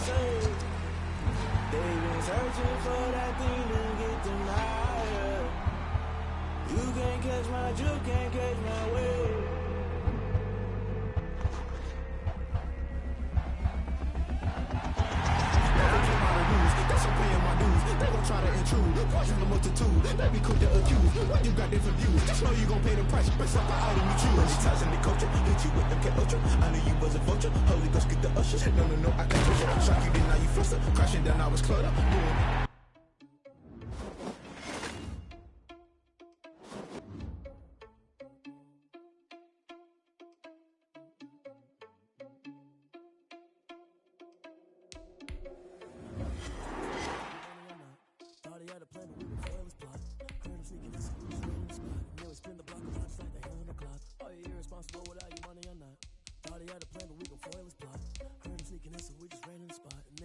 say. They been searching for that thing to get them higher. You can't catch my juke, can't catch my wave. That's I'm paying my dues. They gon' try to intrude. Poison the multitude. They be quick to accuse. When you got different views, just know you gon' pay the price. Based off the item you choose. Many ties in the culture. Hit you with them K Ultra. I knew you was a vulture. Holy Ghost get the usher. No, I can't touch you. Shock you, then now you fluster. Crashing down, I was cluttered.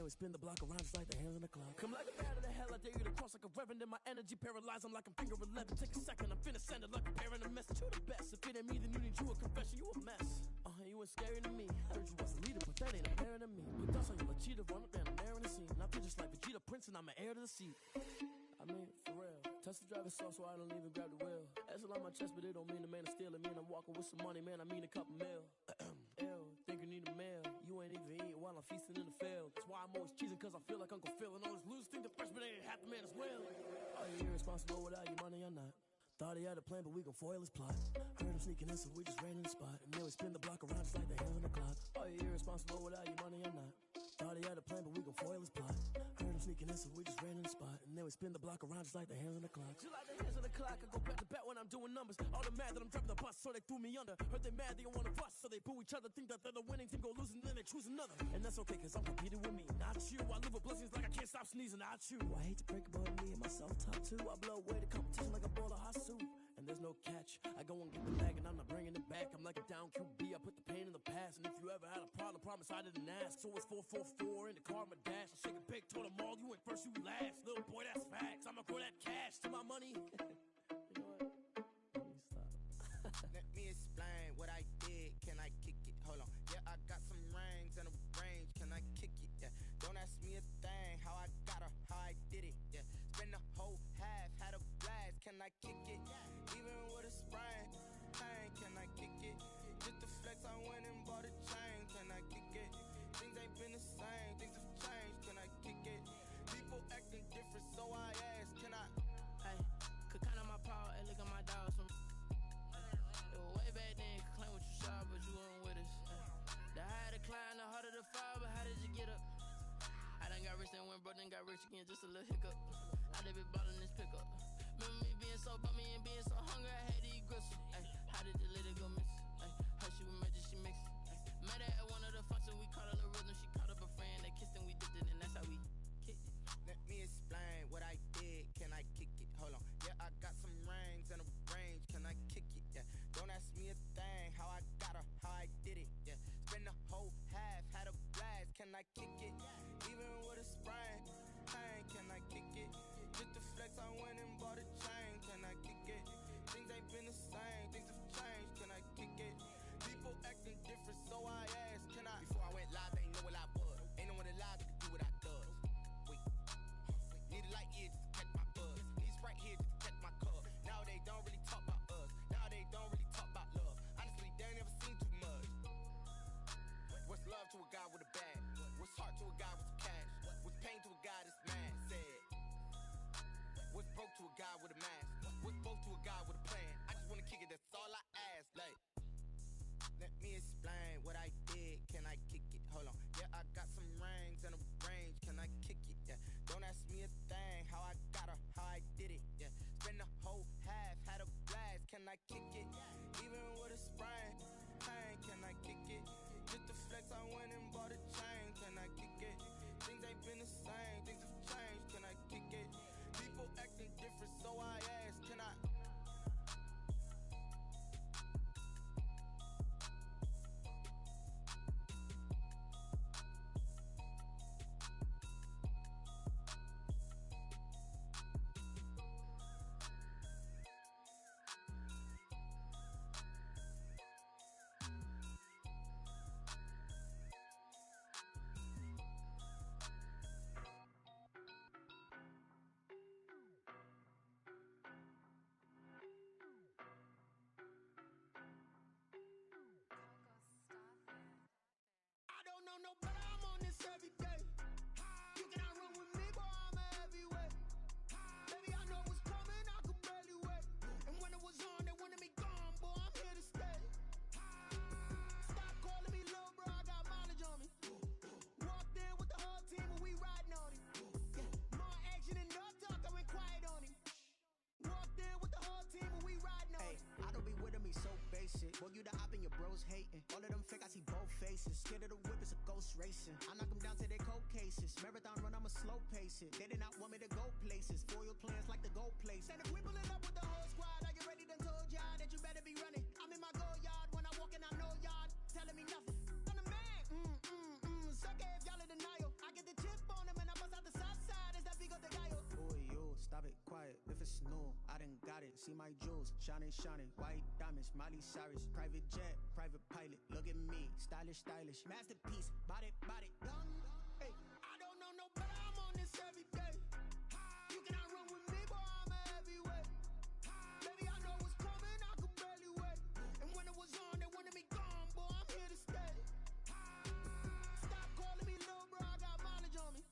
Spin the block around just like the hands on the clock. Come like a bat of the hell, I dare you to cross like a reverend. In my energy paralyzed, I'm like I'm finger 11. Take a second, I'm finna send it like a parent a message. You the best, if it ain't me, then you need you a confession. You a mess, you ain't scary to me. I heard you was a leader, but that ain't apparent to me. But that's how you let cheetah run up down the air in the scene. And I feel just like Vegeta Prince and I'm an heir to the seat. I mean, for real. Tesla driver soft, so I don't even grab the wheel. That's on my chest, but it don't mean the man is stealing. Mean I'm walking with some money, man, I mean a couple mil. Ew, think you need a meal. You ain't even eating while I'm feasting in the field. That's why I'm always cheesing, cause I feel like Uncle Phil. And all this losers think the freshman ain't half the man as well. Are you irresponsible without your money or not? Thought he had a plan, but we gon' foil his plot. Heard him sneaking in, so we just ran in the spot. And then we spin the block around just like the hands on the clock. Are you irresponsible without your money or not? Thought he had a plan, but we gon' foil his plot. Heard him sneaking in, so we just ran in the spot. And then we spin the block around just like the hands on the clock. Just like the hands on the clock, I go back to back when I'm doing numbers. All the mad that I'm driving the bus, so they threw me under. Heard they mad, they don't wanna bust, so they boo each other. Think that they're the winning team, go losing, then they choose another. And that's okay, cause I'm competing with me, not you. I live with blessings like I can't stop sneezing, not you. I hate to break it, but me and myself top two. I blow away the competition like a bowl of hot soup. And there's no catch. I go and get the bag and I'm not bringing it back. I'm like a down QB, I put the pain in the past. And if you ever had a problem, promise I didn't ask. So it's 444 in the car, my dash. I shake a big, told them all, you went first, you last. Little boy, that's facts. I'ma grow that cash to my money. You know what? Let me explain what I did. Can I kick it? Hold on. Yeah, I got some rings and a range. Can I kick it? Yeah. Don't ask me a thing. How I got her, how I did it. Yeah. Spend the whole half, had a blast. Can I kick it? Even with a sprain, pain. Can I kick it? Just to flex, I went and bought a chain. Can I kick it? Things ain't been the same. Things have changed. Can I kick it? People acting different, so I asked. Can I? Hey, could count on my power and look at my dogs from. It was way back then, could claim what you saw, but you weren't with us. The higher the climb, the harder the fall, but how did you get up? I done got rich, then went broke, then got rich again, just a little hiccup. I done been bought in this pickup. Remember me being so bummy and being so hungry, I had to eat gristle. Ay, how did the lady go miss? Ay, her she was magic, she mixed. Met her at one of the functions, we caught a little rhythm. She caught up a friend, they kissed and we dipped it, and that's how we kicked it. Let me explain what I did. Can I kick it? Hold on. Yeah, I got some rings and a range. Can I kick it? Yeah. Don't ask me a thing. How I got her, how I did it. Yeah. Spend the whole half, had a blast. Can I kick it? Even with a sprain, pain. Can I kick it? Just to flex, I went and bought a chain. Can I kick it? Things ain't been the same. Things have changed. Can I kick it? People acting different, so I asked. Can I? Before I went live, they ain't know what I was. Ain't no one alive that could do what I does. Wait. Need a light here just to catch my buzz. Need Sprite here just to catch my cup. Now they don't really talk about us. Now they don't really talk about love. Honestly, they ain't never seen too much. What's love to a guy with a bag? What's heart to a guy with some cash? What's pain to a guy that's mad? Said. What's broke to a guy with a mask? What's broke to a guy with a plan? I just wanna kick it, that's all I ask. Like, let me explain what I did. Can I kick it? Hold on. Yeah, I got some rings and a range. Can I kick it? Yeah. Don't ask me a thing. How I got her, how I did it. Yeah. Spend the whole half, had a blast. Can I kick it? Even with a sprain, pain. Can I kick it? Just to flex, I went and bought a chain. Can I kick it? Things ain't been the same. Things have changed. Can I kick it? People acting different, so I asked. Can I? whip, it's a ghost racing. I knock them down to their cold cases. Marathon run, I'ma slow pace it. They did not want me to go places. Foil plans like the gold place. And if we pulling up with the whole squad, are you ready? Done told y'all that you better be running. I'm in my go yard when I walk in, I know y'all telling me nothing. I'm the man. Sucker if y'all in denial. I get the chip on them and I bust out the south side. Is that big of the guy? Boy, yo, stop it, quiet. If it's new, I done got it. See my jewels, shining, shining. White diamonds, Miley Cyrus. Private jet, private pilot. Look at me, stylish, stylish. Masterpiece, body, body. Young, hey, I don't know no better. I'm on this every day. You cannot run with me, boy, I'm a heavyweight. Baby, I know what's coming, I could barely wait. And when it was on, they wanted me gone, boy, I'm here to stay. Stop calling me little bro, I got mileage on me.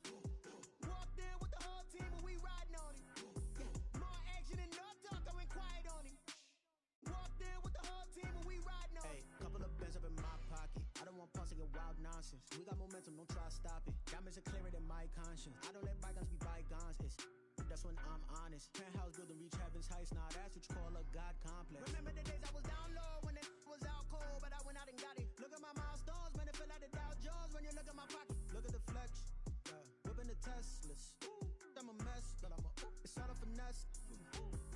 Walked in with the whole team and we riding on it. More action and no talk, I went quiet on him. Walked in with the whole team and we riding on it. Hey, couple of bands up in my pocket. I don't want pause to get wild nonsense. We got momentum, don't try to stop it. Diamonds are clearer than my conscience. I don't let bygones be bygones. That's when I'm honest. Penthouse building, reach heaven's heights. Nah, that's what you call a God complex. Remember the days I was down low when it was out cold, but I went out and got it. Look at my milestones, man, it feel like the Dow Jones when you look at my pocket. Look at the flex, whipping the Teslas. I'm a mess, but it's all a finesse.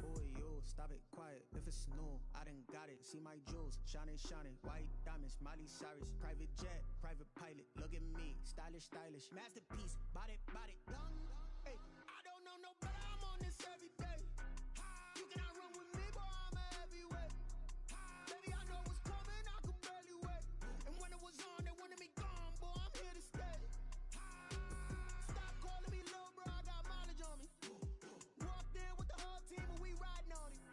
Boy, yo, stop it, quiet. If it's new, I done got it. See my jewels, shining, shining. White diamonds, Miley Cyrus. Private jet, private pilot. Look at me, stylish, stylish. Masterpiece, body, body. Young, hey, I don't know no better. I'm on this every day. You cannot run with me, boy, I'm a heavyweight. Baby, I know what's coming, I could barely wait. And when it was on, they wanted me gone, boy, I'm here to stay. Stop calling me little bro, I got mileage on me. Walked in with the whole team and we riding on it.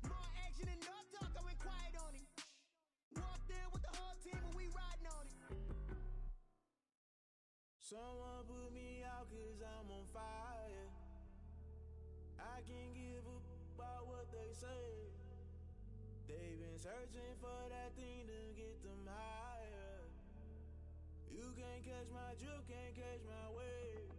More action and no talk, I went quiet on him. Walked in with the whole team and we riding on it. Someone put me out cause I'm on fire. I can't give a about what they say. They've been searching for that thing to get them higher. You can't catch my drift, can't catch my wave.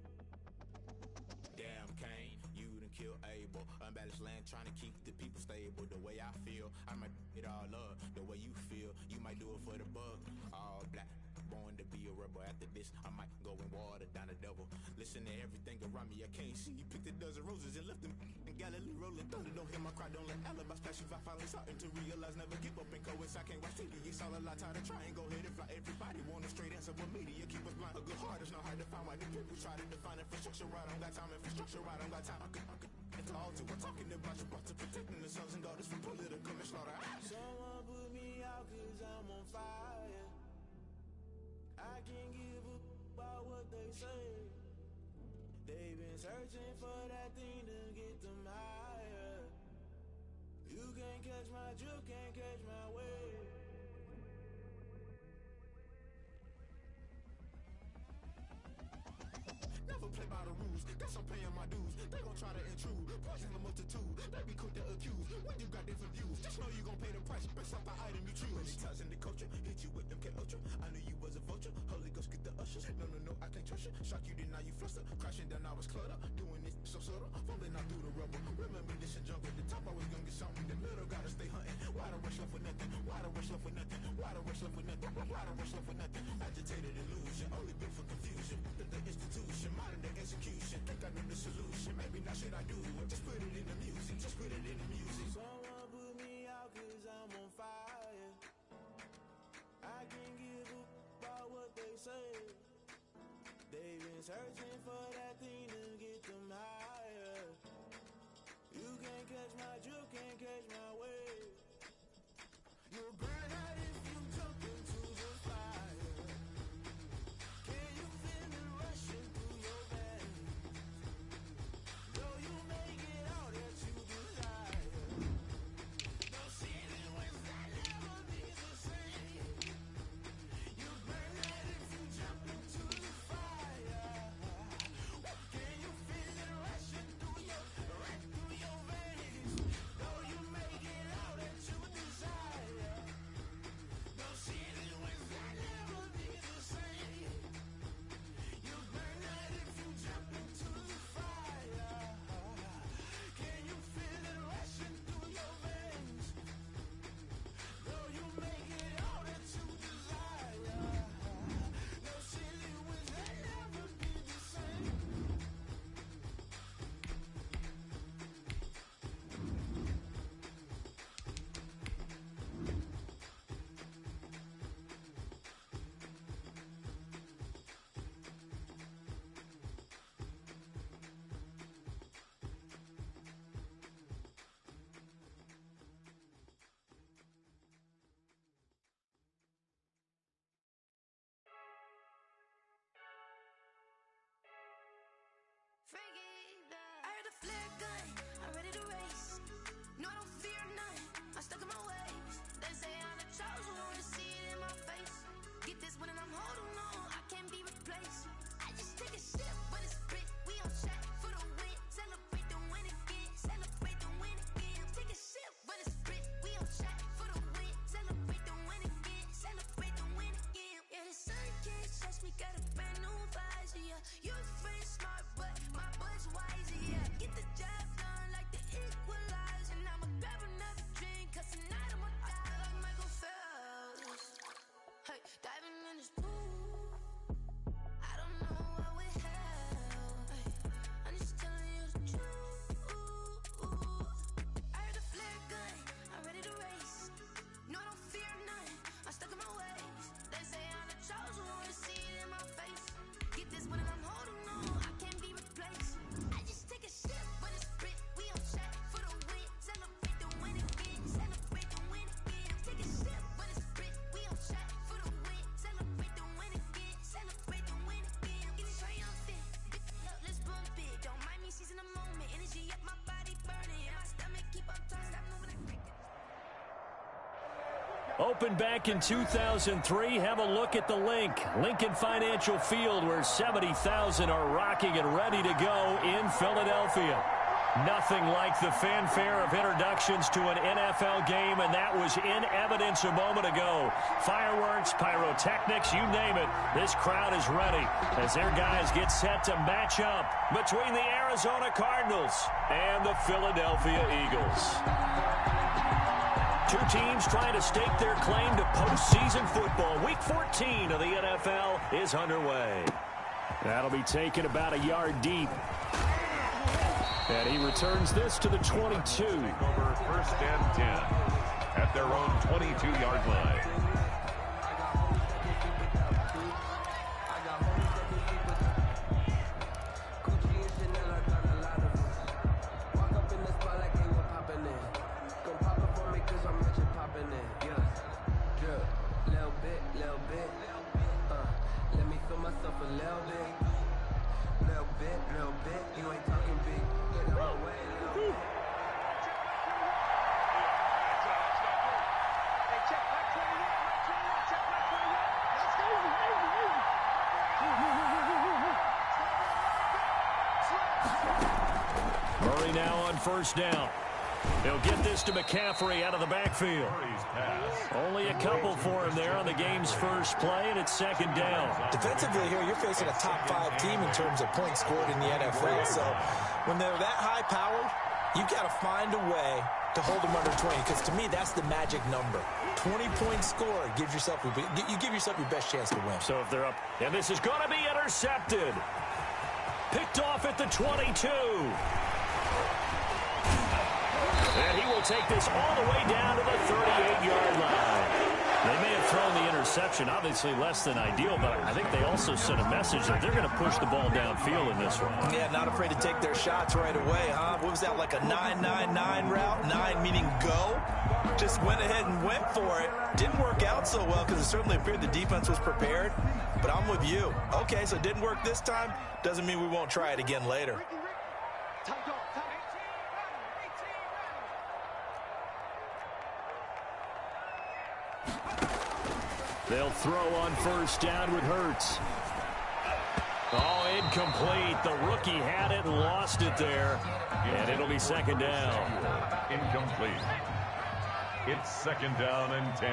Damn Kane, you done kill Abel. Unbalanced land trying to keep the people stable. The way I feel, I might it all up. The way you feel, you might do it for the bug. All black, born to be a rebel. After this, I might go and water down the devil. Listen to everything around me, I can't see. Picked a dozen roses and left them in Galilee rolling thunder. Don't hear my cry, don't let alibis pass you. I finally starting to realize, never give up and coincide. Can't watch TV, it's all a lot. Tired of trying, go ahead and fly. Everybody want a straight answer, but media keep us blind. A good heart is not hard to find. Why the people try to define infrastructure right? I don't got time, infrastructure right? I don't got time. I could clouds and we're talking about you, about to protecting the sons and daughters from political manslaughter. Someone put me out cause I'm on fire. I can't give a about what they say. They've been searching for that thing to get them higher. You can't catch my drift, can't catch my wave. Never play by the rules, guess I'm paying my dues. They gon' try to intrude, poison the multitude. They be quick to accuse, when you got different views. Just know you gon' pay the price, based off the item you choose. Many times in the culture, hit you with them K Ultra. I knew you was a vulture, Holy Ghost get the ushers. No, I can't trust you. Shock you, then now you fluster. Crashing down, I was cluttered. Doing this so subtle, fumbling out through the rubble. Remember this and jump at the top, I was gonna get something. The middle gotta stay hunting. Why the rush left for nothing? Why the rush left for nothing? Why the rush left for nothing? Why the rush left for nothing? Agitated illusion, only built for confusion. The institution, modern day execution. Think I know the solution. Maybe not shit I do. Just put it in the music. Just put it in the music. Someone put me out cause I'm on fire. I can't give a about what they say. They've been searching for that thing to get them higher. You can't catch my drift, can't catch my wave. You'll burn out if you jump into the fire. Can you feel it rushing through your veins? Though you make it all that you desire. No city was that never be the same. You burn out if you jump into the fire. Can you feel it rushing through your veins? Though you make it all that you desire. touch me, got a brand new visor, yeah. Your friend smart, but my boy's wiser, yeah. Get the job done like the equalizer. And I'ma grab another drink, cause tonight I'ma die like Michael Phelps. Hey, diving in this pool, I don't know what we have. Hey, I'm just telling you the truth. I heard a flare gun, I'm ready to race. No, I don't fear nothing, I'm stuck in my ways. They say I'm the chosen one, see it in my face. Get this one and I'm holding on, I can't be replaced. I just take a sip, but it's Brit, we on track for the win. Celebrate the win again, celebrate the win again. Take a sip, but it's Brit, we on track for the win. Celebrate the win again, celebrate the win again. I'm getting triumphant, let's bump it. Don't mind me seizing the moment, energy up my body burning. And my stomach keep up tossed, stop moving like cricket. Opened back in 2003. Have a look at the link. Lincoln Financial Field, where 70,000 are rocking and ready to go in Philadelphia. Nothing like the fanfare of introductions to an NFL game, and that was in evidence a moment ago. Fireworks, pyrotechnics, you name it. This crowd is ready as their guys get set to match up between the Arizona Cardinals and the Philadelphia Eagles. Two teams trying to stake their claim to postseason football. Week 14 of the NFL is underway. That'll be taken about a yard deep. And he returns this to the 22. Over first and 10 at their own 22-yard line. Murray now on first down. He'll get this to McCaffrey out of the backfield. Only a couple for him there on the game's first play, and it's second down. Defensively here, you're facing a top-5 team in terms of points scored in the NFL. So when they're that high-powered, you've got to find a way to hold them under 20, because to me, that's the magic number. 20-point score gives yourself you give yourself your best chance to win. So if they're up, and this is going to be intercepted. Picked off at the 22. And he will take this all the way down to the 38-yard line. They may have thrown the interception, obviously less than ideal, but I think they also sent a message that they're going to push the ball downfield in this one. Yeah, not afraid to take their shots right away, huh? What was that, like a 9-9-9 route? 9 meaning go? Just went ahead and went for it. Didn't work out so well because it certainly appeared the defense was prepared. But I'm with you. Okay, so it didn't work this time. Doesn't mean we won't try it again later. They'll throw on first down with Hurts. Oh, incomplete. The rookie had it and lost it there. And it'll be second down. Incomplete. It's second down and 10. You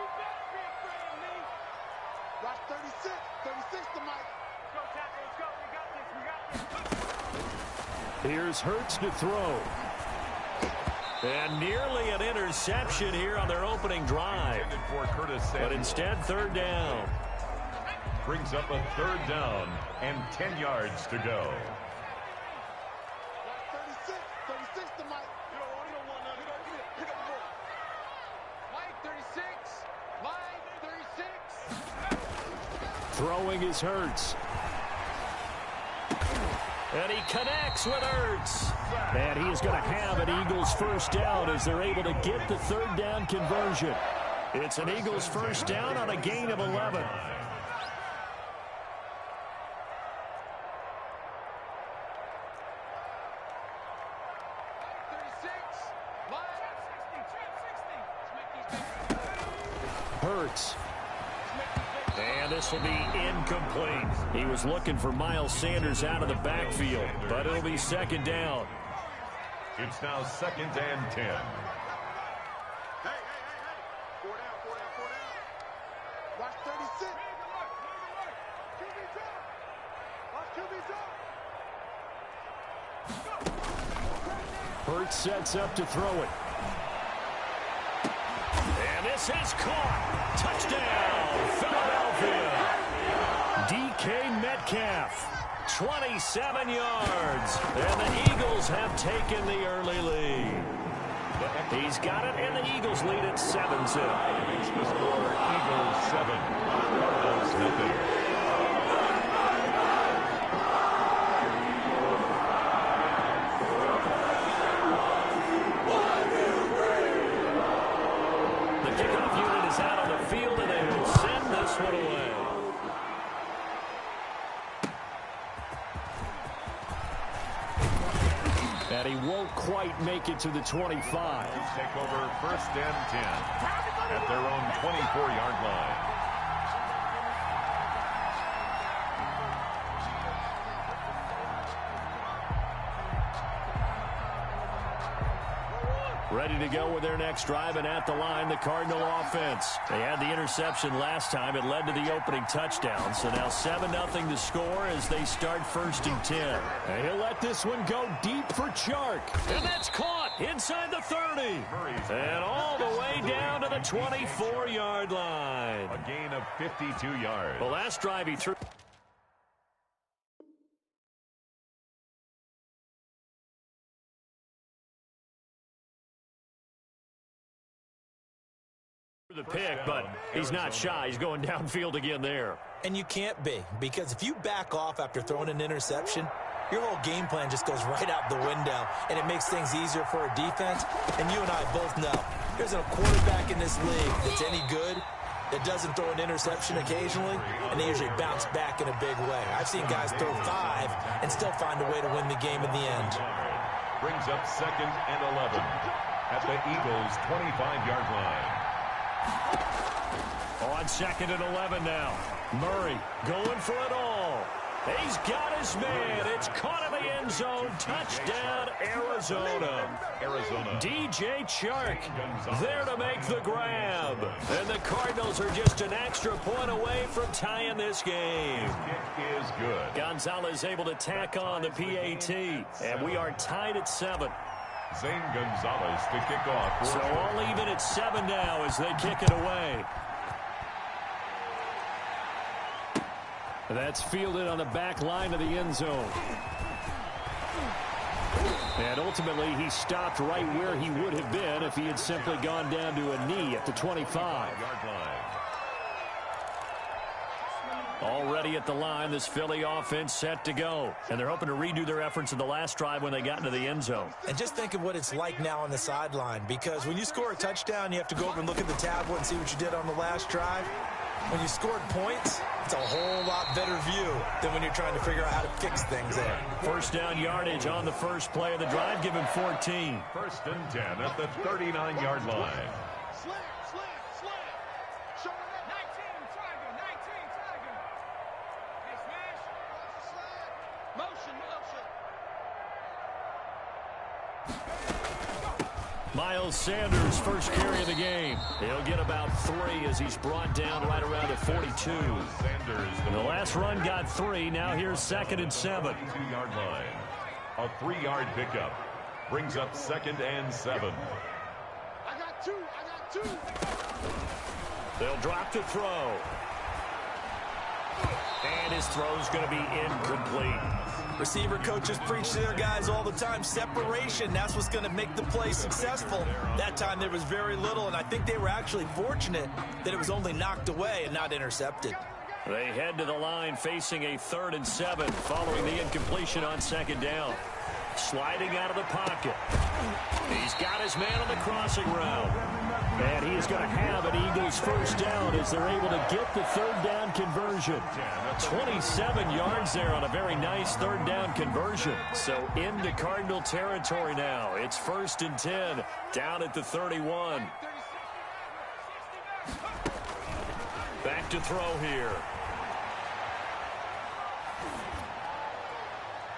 better be afraid of me. Watch 36. 36 to Mike. Go, tackle. Let's go. We got this. We got this. Here's Hurts to throw. And nearly an interception here on their opening drive. But instead, third down. Brings up a third down and 10 yards to go. 36. 36 to Mike. You don't want none. Pick up the ball. Mike 36. Mike 36. Throwing is Hurts. And he connects with Hurts. And he is going to have an Eagles first down as they're able to get the third down conversion. It's an Eagles first down on a gain of 11. Hurts. And this will be incomplete. He was looking for Miles Sanders out of the backfield, but it'll be second down. It's now second and 10. Hey. 4 down. 4 down. 4 down. Watch it. QB drop. Watch QB drop. Hurts sets up to throw it. And this is caught. Touchdown, Philadelphia. DK Metcalf, 27 yards. And the Eagles have taken the early lead. He's got it, and the Eagles lead at 7-0. The score, Eagles 7, Cardinals nothing. The kickoff unit is out on the field, and they will send this one away. And he won't quite make it to the 25. Take over 1st and 10 at their own 24-yard line. Ready to go with their next drive, and at the line, the Cardinal offense. They had the interception last time. It led to the opening touchdown. So now 7-0 to score as they start 1st and 10. And he'll let this one go deep for Chark. And that's caught inside the 30. And all the way down to the 24-yard line. A gain of 52 yards. The last drive he threw. The pick, but he's not shy. He's going downfield again there. And you can't be, because if you back off after throwing an interception, your whole game plan just goes right out the window, and it makes things easier for a defense. And you and I both know there's a quarterback in this league that's any good that doesn't throw an interception occasionally, and they usually bounce back in a big way. I've seen guys throw 5 and still find a way to win the game in the end. Brings up 2nd and 11 at the Eagles' 25-yard line. On 2nd and 11 now. Murray going for it all. He's got his man. It's caught in the end zone. Touchdown, Arizona. DJ Chark there to make the grab. And the Cardinals are just an extra point away from tying this game. Kick is good. Gonzalez able to tack on the PAT. And we are tied at 7. Zane Gonzalez to kick off. So all even at 7 now as they kick it away. That's fielded on the back line of the end zone. And ultimately, he stopped right where he would have been if he had simply gone down to a knee at the 25. Already at the line, this Philly offense set to go. And they're hoping to redo their efforts in the last drive when they got into the end zone. And just think of what it's like now on the sideline, because when you score a touchdown, you have to go over and look at the tablet and see what you did on the last drive. When you scored points, it's a whole lot better view than when you're trying to figure out how to fix things there. First down yardage on the first play of the drive. Give him 14. 1st and 10 at the 39-yard line. Slam. Show it up. 19, Tiger. Hey, smash. Motion. Miles Sanders, first carry of the game. He'll get about 3 as he's brought down right around the 42. The last run got 3. Now here's 2nd and 7. 2-yard line. A 3-yard pickup. Brings up 2nd and 7. I got two. They'll drop to throw. And his throw's going to be incomplete. Receiver coaches preach to their guys all the time. Separation, that's what's going to make the play successful. That time there was very little, and I think they were actually fortunate that it was only knocked away and not intercepted. They head to the line facing a 3rd and 7 following the incompletion on 2nd down. Sliding out of the pocket. He's got his man on the crossing route. And he is going to have an Eagles first down as they're able to get the 3rd down conversion. 27 yards there on a very nice 3rd down conversion. So into Cardinal territory now. It's 1st and 10 down at the 31. Back to throw here.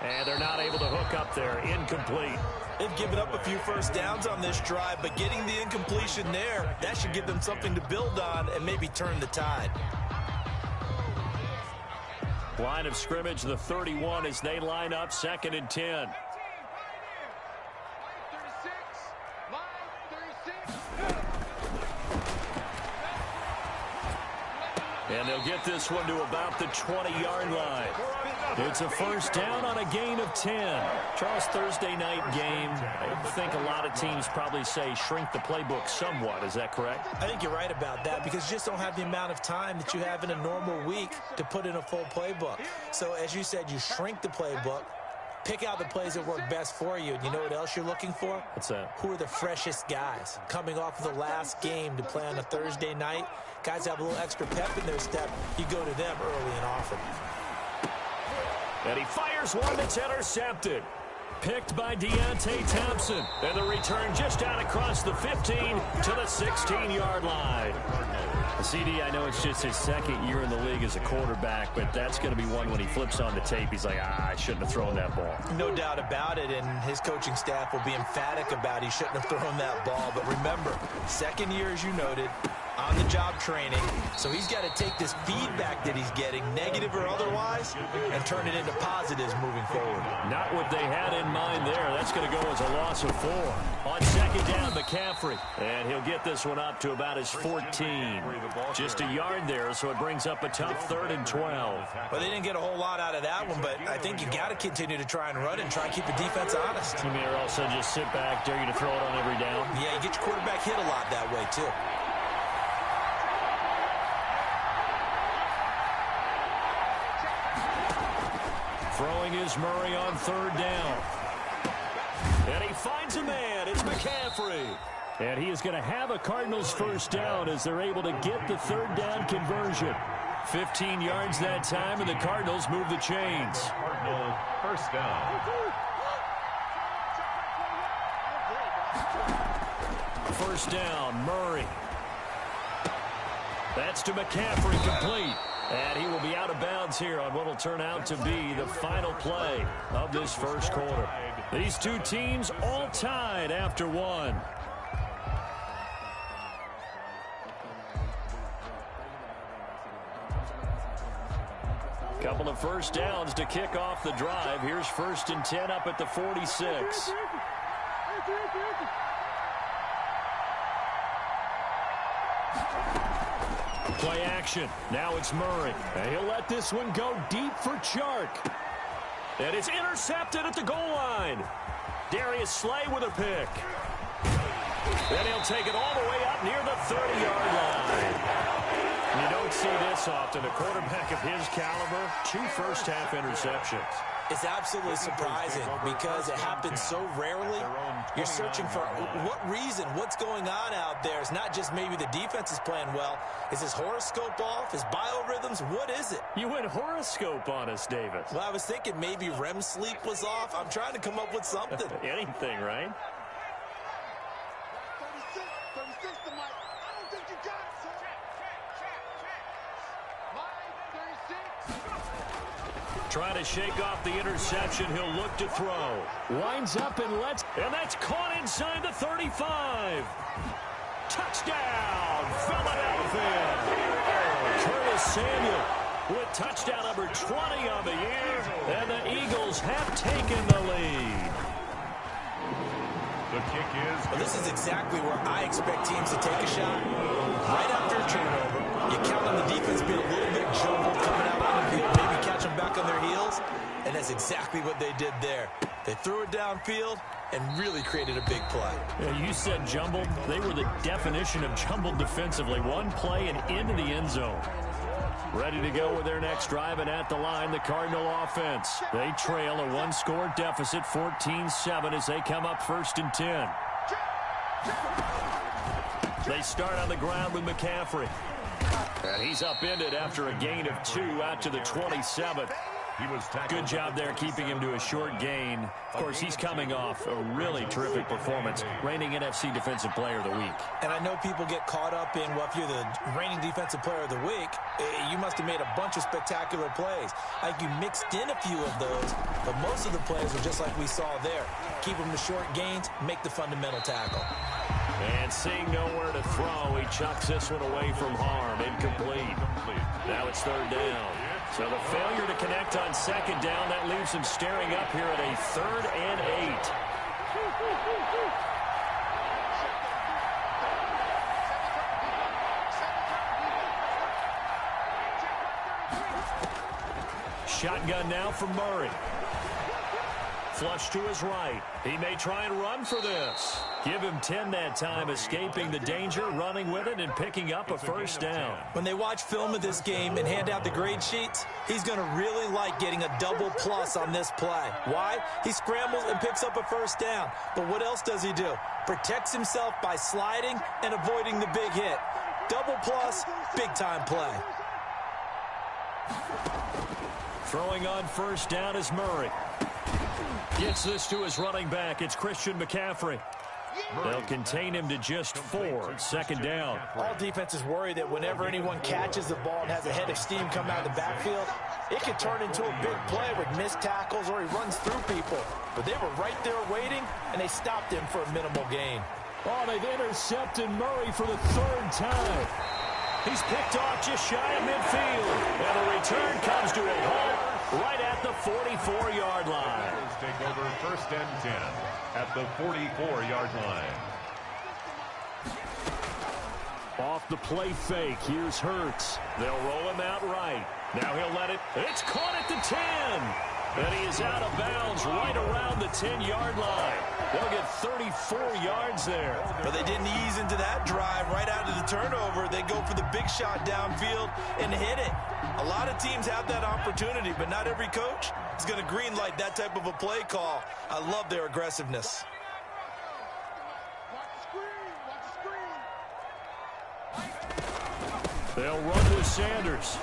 And they're not able to hook up there. Incomplete. They've given up a few first downs on this drive, but getting the incompletion there, that should give them something to build on and maybe turn the tide. Line of scrimmage, the 31 as they line up 2nd and 10. And they'll get this one to about the 20-yard line. It's a first down on a gain of 10. Charles, Thursday night game, I think a lot of teams probably say shrink the playbook somewhat. Is that correct? I think you're right about that because you just don't have the amount of time that you have in a normal week to put in a full playbook. So as you said, you shrink the playbook, pick out the plays that work best for you. And you know what else you're looking for? What's that? Who are the freshest guys coming off of the last game to play on a Thursday night? Guys have a little extra pep in their step. You go to them early and often. And he fires one that's intercepted. Picked by Deontay Thompson. And the return just out across the 15 to the 16-yard line. CD, I know it's just his second year in the league as a quarterback, but that's going to be one when he flips on the tape. He's like, I shouldn't have thrown that ball. No doubt about it, and his coaching staff will be emphatic about he shouldn't have thrown that ball. But remember, second year, as you noted, on-the-job training, so he's got to take this feedback that he's getting, negative or otherwise, and turn it into positives moving forward. Not what they had in mind there. That's going to go as a loss of 4. On second down, McCaffrey. And he'll get this one up to about his 14. Just a yard there, so it brings up a tough 3rd and 12. Well, they didn't get a whole lot out of that one, but I think you got to continue to try and run it and try and keep the defense honest. You may also just sit back, dare you to throw it on every down. Yeah, you get your quarterback hit a lot that way, too. Throwing is Murray on 3rd down. And he finds a man. It's McCaffrey. And he is going to have a Cardinals first down as they're able to get the 3rd down conversion. 15 yards that time, and the Cardinals move the chains. Cardinals first down. First down, Murray. That's to McCaffrey, complete. And he will be out of bounds here on what will turn out to be the final play of this first quarter. These two teams all tied after one. Couple of first downs to kick off the drive. Here's 1st and 10 up at the 46. Play action. Now it's Murray. And he'll let this one go deep for Chark. And it's intercepted at the goal line. Darius Slay with a pick. Then he'll take it all the way up near the 30-yard line. You don't see this often. A quarterback of his caliber, 2 first-half interceptions. It's absolutely surprising because it happens so rarely. You're searching for what reason, what's going on out there. It's not just maybe the defense is playing well. Is his horoscope off? His biorhythms? What is it? You went horoscope on us, Davis. Well, I was thinking maybe REM sleep was off. I'm trying to come up with something. Anything, right? 36 to Mike. I don't think you got it, sir. Trying to shake off the interception. He'll look to throw. Winds up and and that's caught inside the 35. Touchdown, Philadelphia. Curtis Samuel with touchdown number 20 on the year. And the Eagles have taken the lead. The kick is well, this is exactly where I expect teams to take a shot. Right after a turnover, you count on the defense being a little bit jumbled coming out on the field, maybe catch them back on their heels, and that's exactly what they did there. They threw it downfield and really created a big play. Yeah, you said jumbled. They were the definition of jumbled defensively. One play and into the end zone. Ready to go with their next drive, and at the line, the Cardinal offense. They trail a one-score deficit, 14-7, as they come up 1st and 10. They start on the ground with McCaffrey. And he's upended after a gain of 2 out to the 27. Good job there keeping him to a short gain. Of course, he's coming off a really terrific performance, reigning NFC Defensive Player of the Week. And I know people get caught up in, well, if you're the reigning Defensive Player of the Week, you must have made a bunch of spectacular plays. I think you mixed in a few of those, but most of the plays were just like we saw there. Keep them to short gains, make the fundamental tackle. And seeing nowhere to throw, he chucks this one away from harm. Incomplete. Now it's 3rd down. So the failure to connect on second down, that leaves him staring up here at a 3rd and 8. Shotgun now from Murray. Flush to his right. He may try and run for this. Give him 10 that time, escaping the danger, running with it, and picking up a first down. When they watch film of this game and hand out the grade sheets, he's going to really like getting a double plus on this play. Why? He scrambles and picks up a first down. But what else does he do? Protects himself by sliding and avoiding the big hit. Double plus, big-time play. Throwing on first down is Murray. Gets this to his running back. It's Christian McCaffrey. They'll contain him to just 4. Second down. All defenses worry that whenever anyone catches the ball and has a head of steam come out of the backfield, it can turn into a big play with missed tackles or he runs through people. But they were right there waiting, and they stopped him for a minimal gain. Oh, they've intercepted Murray for the 3rd time. He's picked off just shy of midfield. And the return comes to a halt right at the 44-yard line. Take over 1st and 10 at the 44-yard line. Off the play fake. Here's Hurts. They'll roll him out right. Now he'll let it. It's caught at the 10. And he is out of bounds right around the 10-yard line. They'll get 34 yards there. But they didn't ease into that drive right out of the turnover. They go for the big shot downfield and hit it. A lot of teams have that opportunity, but not every coach is going to green light that type of a play call. I love their aggressiveness. They'll run with Sanders.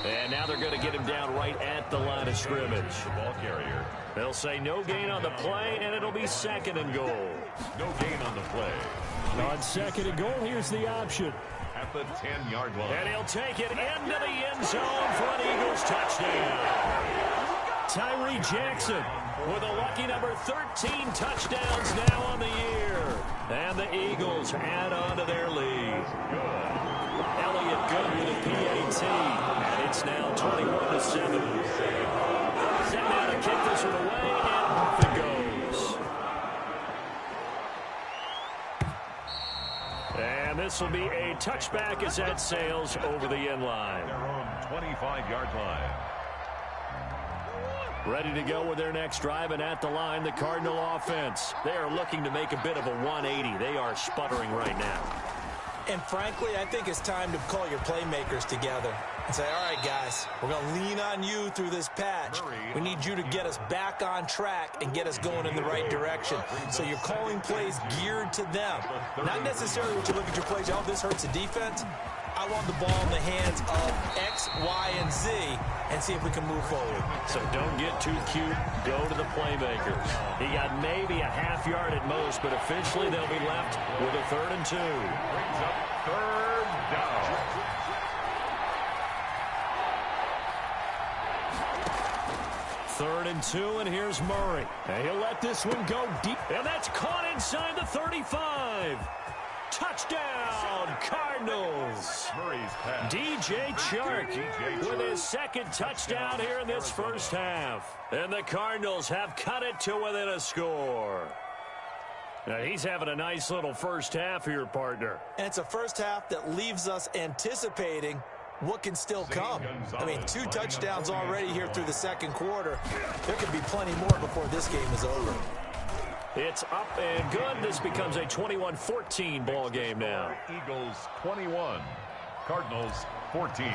And now they're going to get him down right at the line of scrimmage. The ball carrier. They'll say no gain on the play, and it'll be 2nd and goal. No gain on the play. On 2nd and goal, here's the option. At the 10-yard line. And he'll take it into the end zone for an Eagles touchdown. Tyree Jackson with a lucky number 13 touchdowns now on the year. And the Eagles add on to their lead. Elliott good with a PAT. And it's now 21-7. Set now to kick this one away, and off it goes. And this will be a touchback as that sails over the end line. Their own 25-yard line. Ready to go with their next drive, and at the line, the Cardinal offense. They are looking to make a bit of a 180. They are sputtering right now. And frankly, I think it's time to call your playmakers together and say, all right, guys, we're going to lean on you through this patch. We need you to get us back on track and get us going in the right direction. So you're calling plays geared to them. Not necessarily when you look at your plays, oh, this hurts the defense. I want the ball in the hands of X, Y, and Z and see if we can move forward. So don't get too cute. Go to the playmakers. He got maybe a half yard at most, but officially they'll be left with a 3rd and 2. Brings up 3rd down. Third and 2, and here's Murray. And he'll let this one go deep, and that's caught inside the 35. Touchdown, Cardinals. Murray's pass. DJ Chark with his 2nd touchdown here in this first half. And the Cardinals have cut it to within a score. Now, he's having a nice little first half here, partner. And it's a first half that leaves us anticipating what can still come. I mean, 2 touchdowns already here through the 2nd quarter. There could be plenty more before this game is over. It's up and good. This becomes a 21-14 ball game now. Eagles 21, Cardinals 14.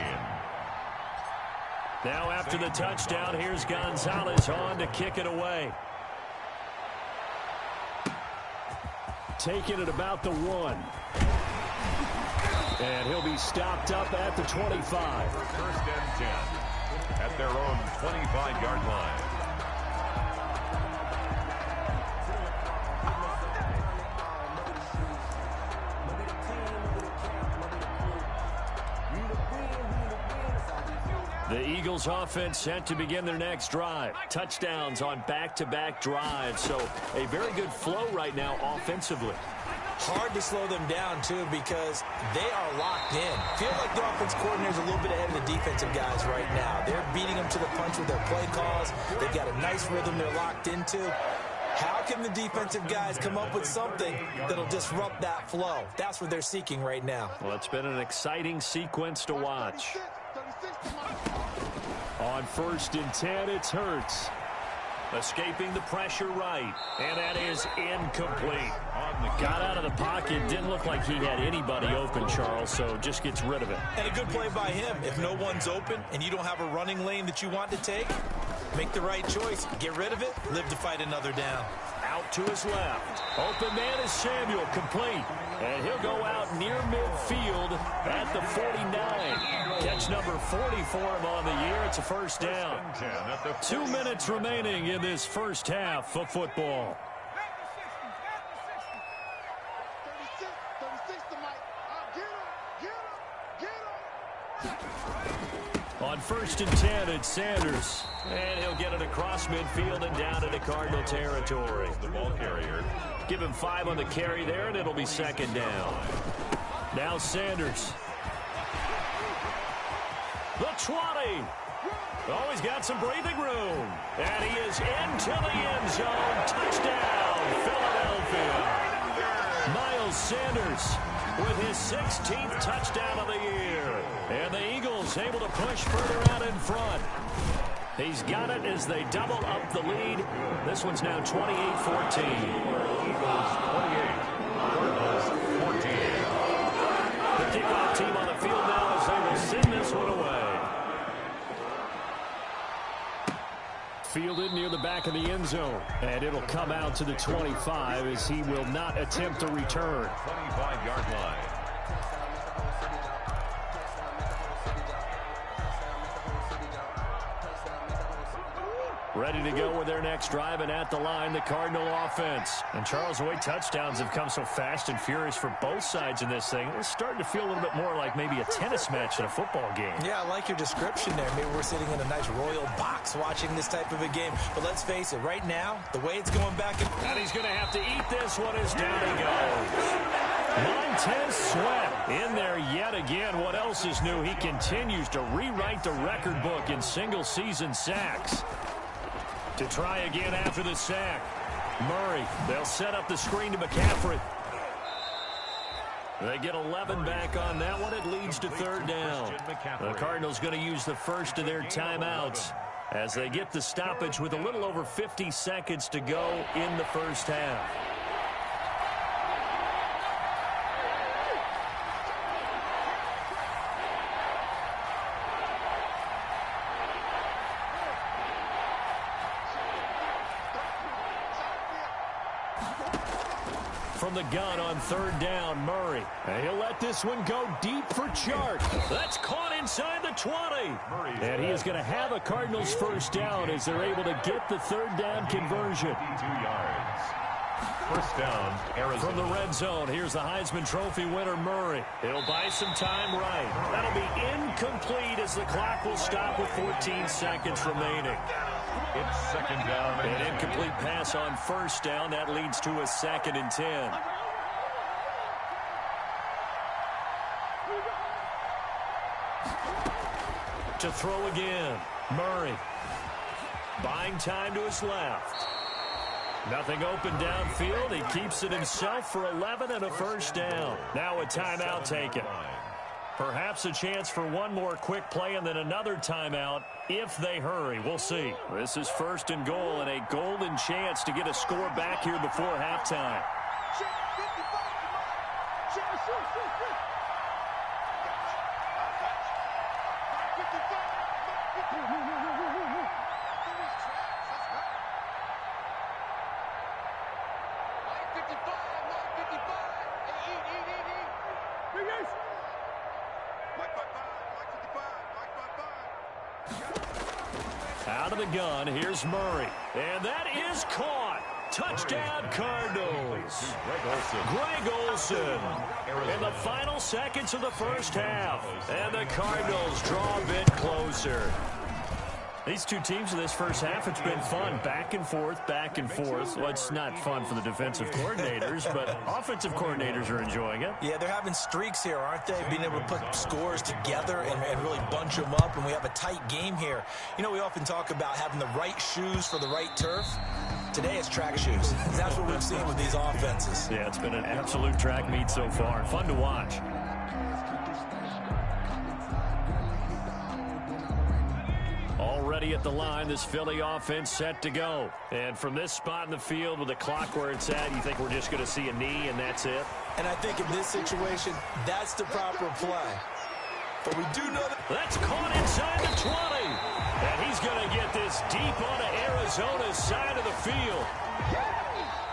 Now after the touchdown, here's Gonzalez on to kick it away. Taking it about the 1. And he'll be stopped up at the 25. 1st and 10 at their own 25-yard line. The Eagles offense set to begin their next drive. Touchdowns on back-to-back drives, so a very good flow right now offensively. Hard to slow them down, too, because they are locked in. Feel like the offense coordinator is a little bit ahead of the defensive guys right now. They're beating them to the punch with their play calls. They've got a nice rhythm they're locked into. How can the defensive guys come up with something that'll disrupt that flow? That's what they're seeking right now. Well, it's been an exciting sequence to watch. On 1st and 10, it's Hurts. Escaping the pressure right. And that is incomplete. Got out of the pocket. Didn't look like he had anybody open, Charles, so just gets rid of it. And a good play by him. If no one's open and you don't have a running lane that you want to take, make the right choice. Get rid of it. Live to fight another down. Out to his left. Open man is Samuel, complete. And he'll go out near midfield at the 49. Catch number 40 for him on the year. It's a first down. 2 minutes remaining in this first half of football. 36 to Mike. Get him. On 1st and 10, it's Sanders. And he'll get it across midfield and down into Cardinal territory. The ball carrier. Give him 5 on the carry there, and it'll be second down. Now Sanders. The 20. Oh, he's got some breathing room. And he is into the end zone. Touchdown, Philadelphia. Miles Sanders with his 16th touchdown of the year. And the Eagles able to push further out in front. He's got it as they double up the lead. This one's now 28-14. Eagles 28, Cardinals 14. The kickoff team on the field now as they will send this one away. Fielded near the back of the end zone. And it'll come out to the 25 as he will not attempt a return. 25-yard line. Ready to go with their next drive, and at the line, the Cardinal offense. And Charles, the way touchdowns have come so fast and furious for both sides in this thing, it's starting to feel a little bit more like maybe a tennis match in a football game. Yeah, I like your description there. Maybe we're sitting in a nice royal box watching this type of a game. But let's face it, right now, the way it's going back and he's going to have to eat this one as down he goes. Montez Sweat in there yet again. What else is new? He continues to rewrite the record book in single-season sacks. To try again after the sack. Murray, they'll set up the screen to McCaffrey. They get 11 back on that one. It leads to third down. The Cardinals going to use the first of their timeouts as they get the stoppage with a little over 50 seconds to go in the first half. From the gun on third down, Murray. And he'll let this one go deep for Chark. That's caught inside the 20. And he is going to have a Cardinals first down as they're able to get the third down conversion. 2 yards. First down, Arizona. From the red zone, here's the Heisman Trophy winner, Murray. He'll buy some time right. That'll be incomplete as the clock will stop with 14 seconds remaining. It's second down. An incomplete pass on first down. That leads to a 2nd and 10. To throw again, Murray. Buying time to his left. Nothing open downfield. He keeps it himself for 11 and a first down. Now a timeout taken. Perhaps a chance for one more quick play and then another timeout if they hurry. We'll see. This is 1st and goal and a golden chance to get a score back here before halftime. Out of the gun, here's Murray. And that is caught. Touchdown, Cardinals. Greg Olsen in the final seconds of the first half. And the Cardinals draw a bit closer. These two teams in this first half, it's been fun. Back and forth, back and forth. Well, it's not fun for the defensive coordinators, but offensive coordinators are enjoying it. Yeah, they're having streaks here, aren't they? Being able to put scores together and really bunch them up, and we have a tight game here. You know, we often talk about having the right shoes for the right turf. Today it's track shoes. That's what we've seen with these offenses. Yeah, it's been an absolute track meet so far. Fun to watch. Already at the line, this Philly offense set to go. And from this spot in the field with the clock where it's at, you think we're just going to see a knee and that's it? And I think in this situation, that's the proper play. But we do know that... That's caught inside the 20. And he's going to get this deep onto Arizona's side of the field.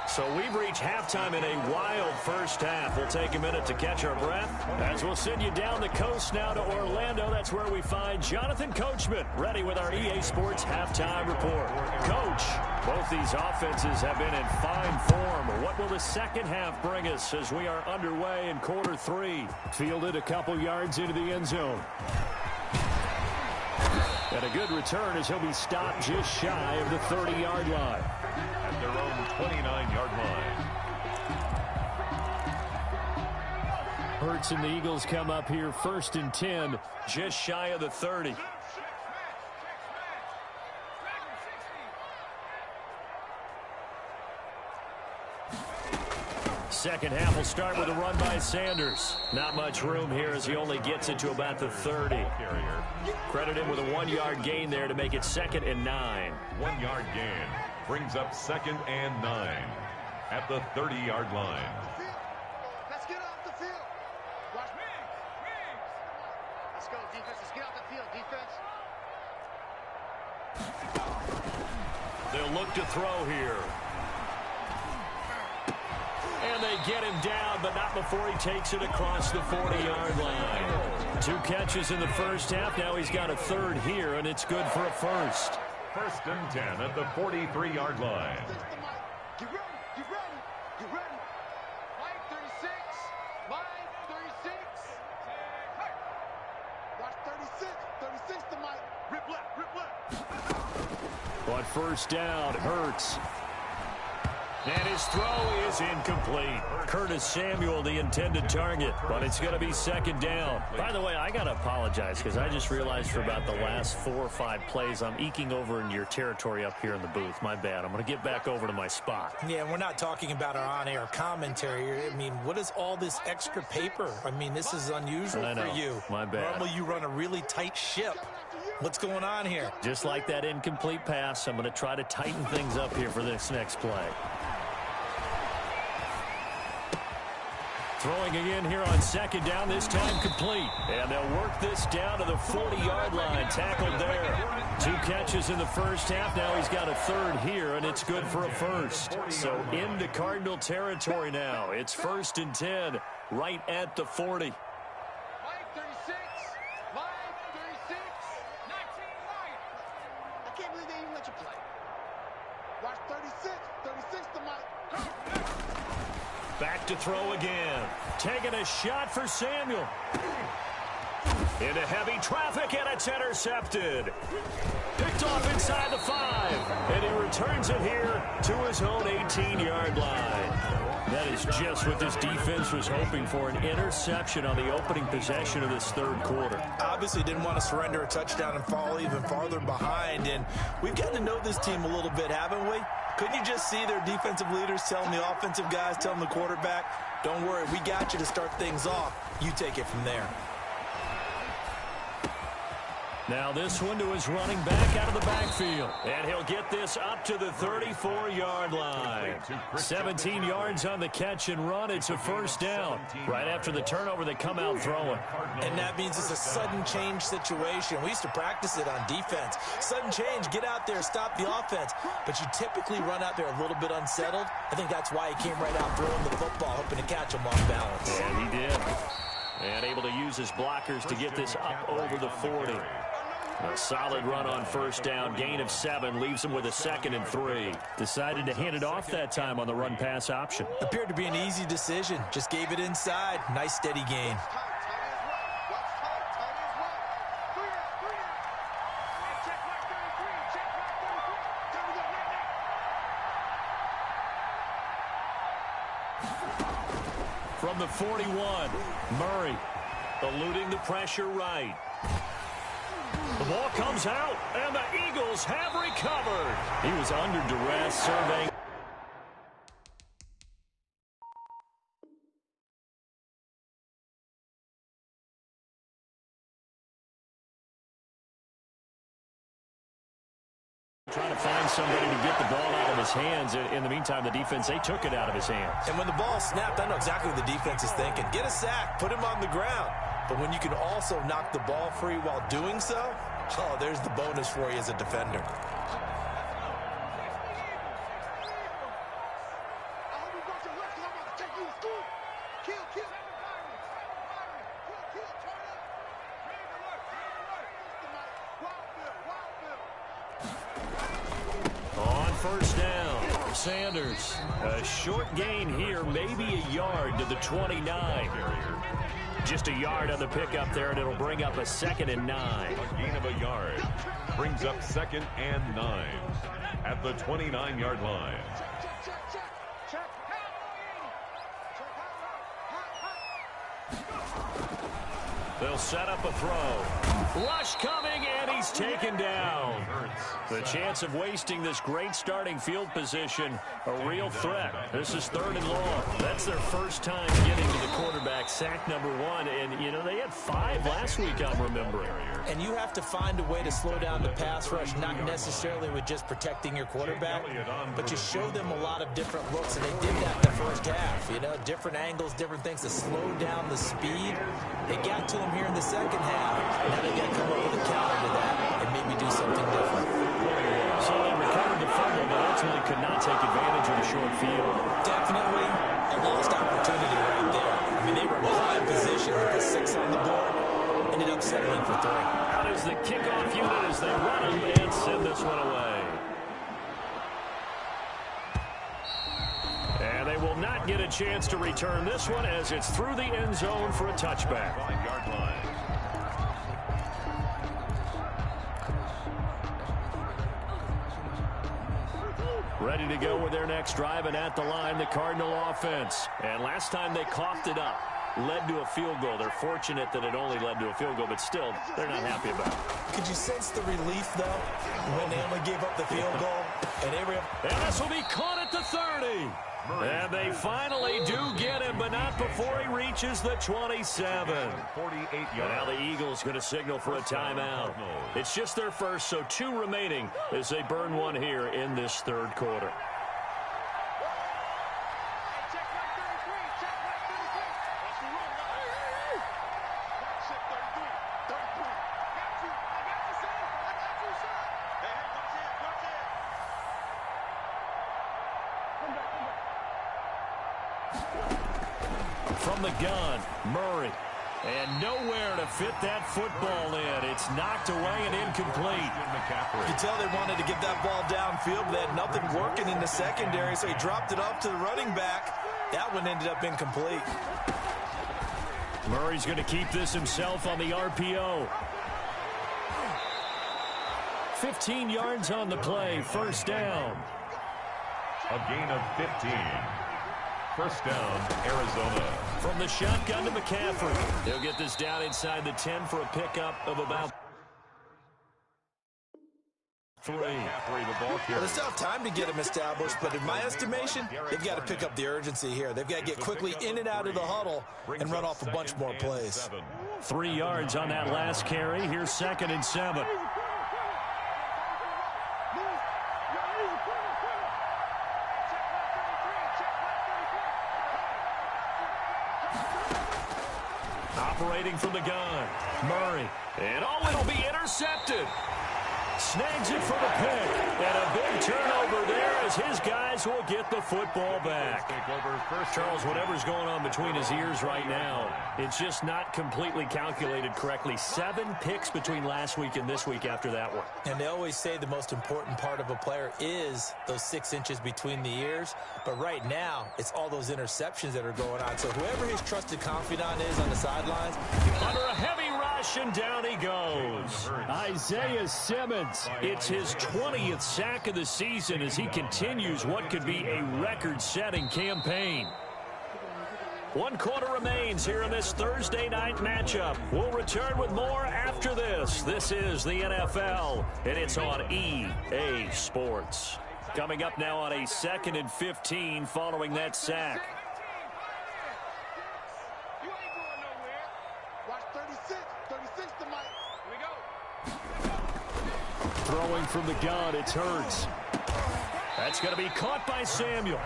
So we've reached halftime in a wild first half. We'll take a minute to catch our breath as we'll send you down the coast now to Orlando. That's where we find Jonathan Coachman ready with our EA Sports Halftime Report. Coach, both these offenses have been in fine form. What will the second half bring us as we are underway in quarter three? Fielded a couple yards into the end zone. And a good return as he'll be stopped just shy of the 30-yard line. At their own 29-yard line. Hurts and the Eagles come up here first and 10, just shy of the 30. Second half will start with a run by Sanders. Not much room here as he only gets it to about the 30. Credit him with a 1-yard gain there to make it 2nd and 9. 1-yard gain brings up 2nd and 9 at the 30-yard line. Let's get off the field. Watch me. Let's go, defense. Let's get off the field, defense. They'll look to throw here. And they get him down, but not before he takes it across the 40-yard line. 2 catches in the first half. Now he's got a 3rd here, and it's good for a first. 1st and 10 at the 43-yard line. Get ready. Get ready. Get ready. Line 36. Line 36. Watch 36. 36 to Mike. Rip left. Rip left. But first down, Hurts. And his throw is incomplete. Curtis Samuel, the intended target, but it's going to be 2nd down. By the way, I got to apologize because I just realized for about the last 4 or 5 plays, I'm eking over into your territory up here in the booth. My bad. I'm going to get back over to my spot. Yeah, and we're not talking about our on-air commentary. I mean, what is all this extra paper? I mean, this is unusual for you. My bad. Normally you run a really tight ship. What's going on here? Just like that incomplete pass, I'm going to try to tighten things up here for this next play. Throwing again here on 2nd down, this time complete. And they'll work this down to the 40-yard line, tackled there. 2 catches in the first half. Now he's got a 3rd here, and it's good for a first. So into Cardinal territory now. It's 1st and 10, right at the 40. Line 36. Line 36. 19 line. I can't believe they even let you play. Watch 36. 36 to Mike. Back to throw again. Taking a shot for Samuel. Into heavy traffic, and it's intercepted. Picked off inside the 5. And he returns it here to his own 18-yard line. That is just what this defense was hoping for, an interception on the opening possession of this 3rd quarter. Obviously didn't want to surrender a touchdown and fall even farther behind. And we've gotten to know this team a little bit, haven't we? Couldn't you just see their defensive leaders telling the offensive guys, telling the quarterback, don't worry, we got you to start things off. You take it from there. Now this one to his running back out of the backfield. And he'll get this up to the 34-yard line. 17 yards on the catch and run. It's a first down. Right after the turnover, they come out throwing. And that means it's a sudden change situation. We used to practice it on defense. Sudden change, get out there, stop the offense. But you typically run out there a little bit unsettled. I think that's why he came right out throwing the football, hoping to catch him off balance. And he did. And able to use his blockers to get this up over the 40. A solid run on first down, gain of 7, leaves him with a 2nd and 3. Decided to hand it off that time on the run-pass option. Appeared to be an easy decision. Just gave it inside. Nice, steady gain. From the 41, Murray eluding the pressure right. The ball comes out, and the Eagles have recovered. He was under duress, surveying. Trying to find somebody to get the ball out of his hands. In the meantime, the defense, they took it out of his hands. And when the ball snapped, I know exactly what the defense is thinking. Get a sack, put him on the ground. But when you can also knock the ball free while doing so, oh, there's the bonus for you as a defender. On first down, Sanders. A short gain here, maybe a yard to the 29. Just a yard on the pickup there, and it'll bring up a 2nd and 9. A gain of a yard brings up 2nd and 9 at the 29-yard line. They'll set up a throw. Rush coming, and he's taken down. The chance of wasting this great starting field position, a real threat. This is 3rd and long. That's their first time getting to the quarterback, sack number 1. And, you know, they had 5 last week, I'm remembering. And you have to find a way to slow down the pass rush, not necessarily with just protecting your quarterback, but you show them a lot of different looks, and they did that in the first half. You know, different angles, different things to slow down the speed. They got to him here in the second half. Now they got to come up with a counter to that and maybe do something different. So they recovered the fumble, but ultimately could not take advantage of the short field. Definitely a lost opportunity right there. I mean, they were in prime position with the 6 on the board. Ended up settling for 3. Out is the kickoff unit as they run him and send this one away. And they will not get a chance to return this one as it's through the end zone for a touchback. 5-yard line. Ready to go with their next drive, and at the line, the Cardinal offense. And last time they coughed it up, led to a field goal. They're fortunate that it only led to a field goal, but still, they're not happy about it. Could you sense the relief, though, when they only gave up the field goal? And this will be caught at the 30. And they finally do get him, but not before he reaches the 27. 48 yards. And now the Eagles going to signal for a timeout. It's just their first, so 2 remaining as they burn one here in this 3rd quarter. From the gun, Murray. And nowhere to fit that football in. It's knocked away and incomplete. You can tell they wanted to get that ball downfield, but they had nothing working in the secondary, so he dropped it off to the running back. That one ended up incomplete. Murray's going to keep this himself on the RPO. 15 yards on the play, first down. A gain of 15. First down, Arizona. From the shotgun to McCaffrey. They'll get this down inside the 10 for a pickup of about 3. Well, they still have time to get him established, but in my estimation, they've got to pick up the urgency here. They've got to get quickly in and out of the huddle and run off a bunch more plays. 3 yards on that last carry. Here's 2nd and 7. Operating from the gun, Murray. And it'll be intercepted. Snags it for the pick. And a big turnover there as his guys will get the football back. Charles, whatever's going on between his ears right now, it's just not completely calculated correctly. 7 picks between last week and this week after that one. And they always say the most important part of a player is those 6 inches between the ears. But right now, it's all those interceptions that are going on. So whoever his trusted confidant is on the sidelines. Under a heavy rush, and down he goes. Isaiah Simmons. It's his 20th sack of the season as he continues what could be a record-setting campaign. 1 quarter remains here in this Thursday night matchup. We'll return with more after this. This is the NFL, and it's on EA Sports. Coming up now on a 2nd and 15 following that sack. Throwing from the gun, it's Hurts. That's going to be caught by Samuel.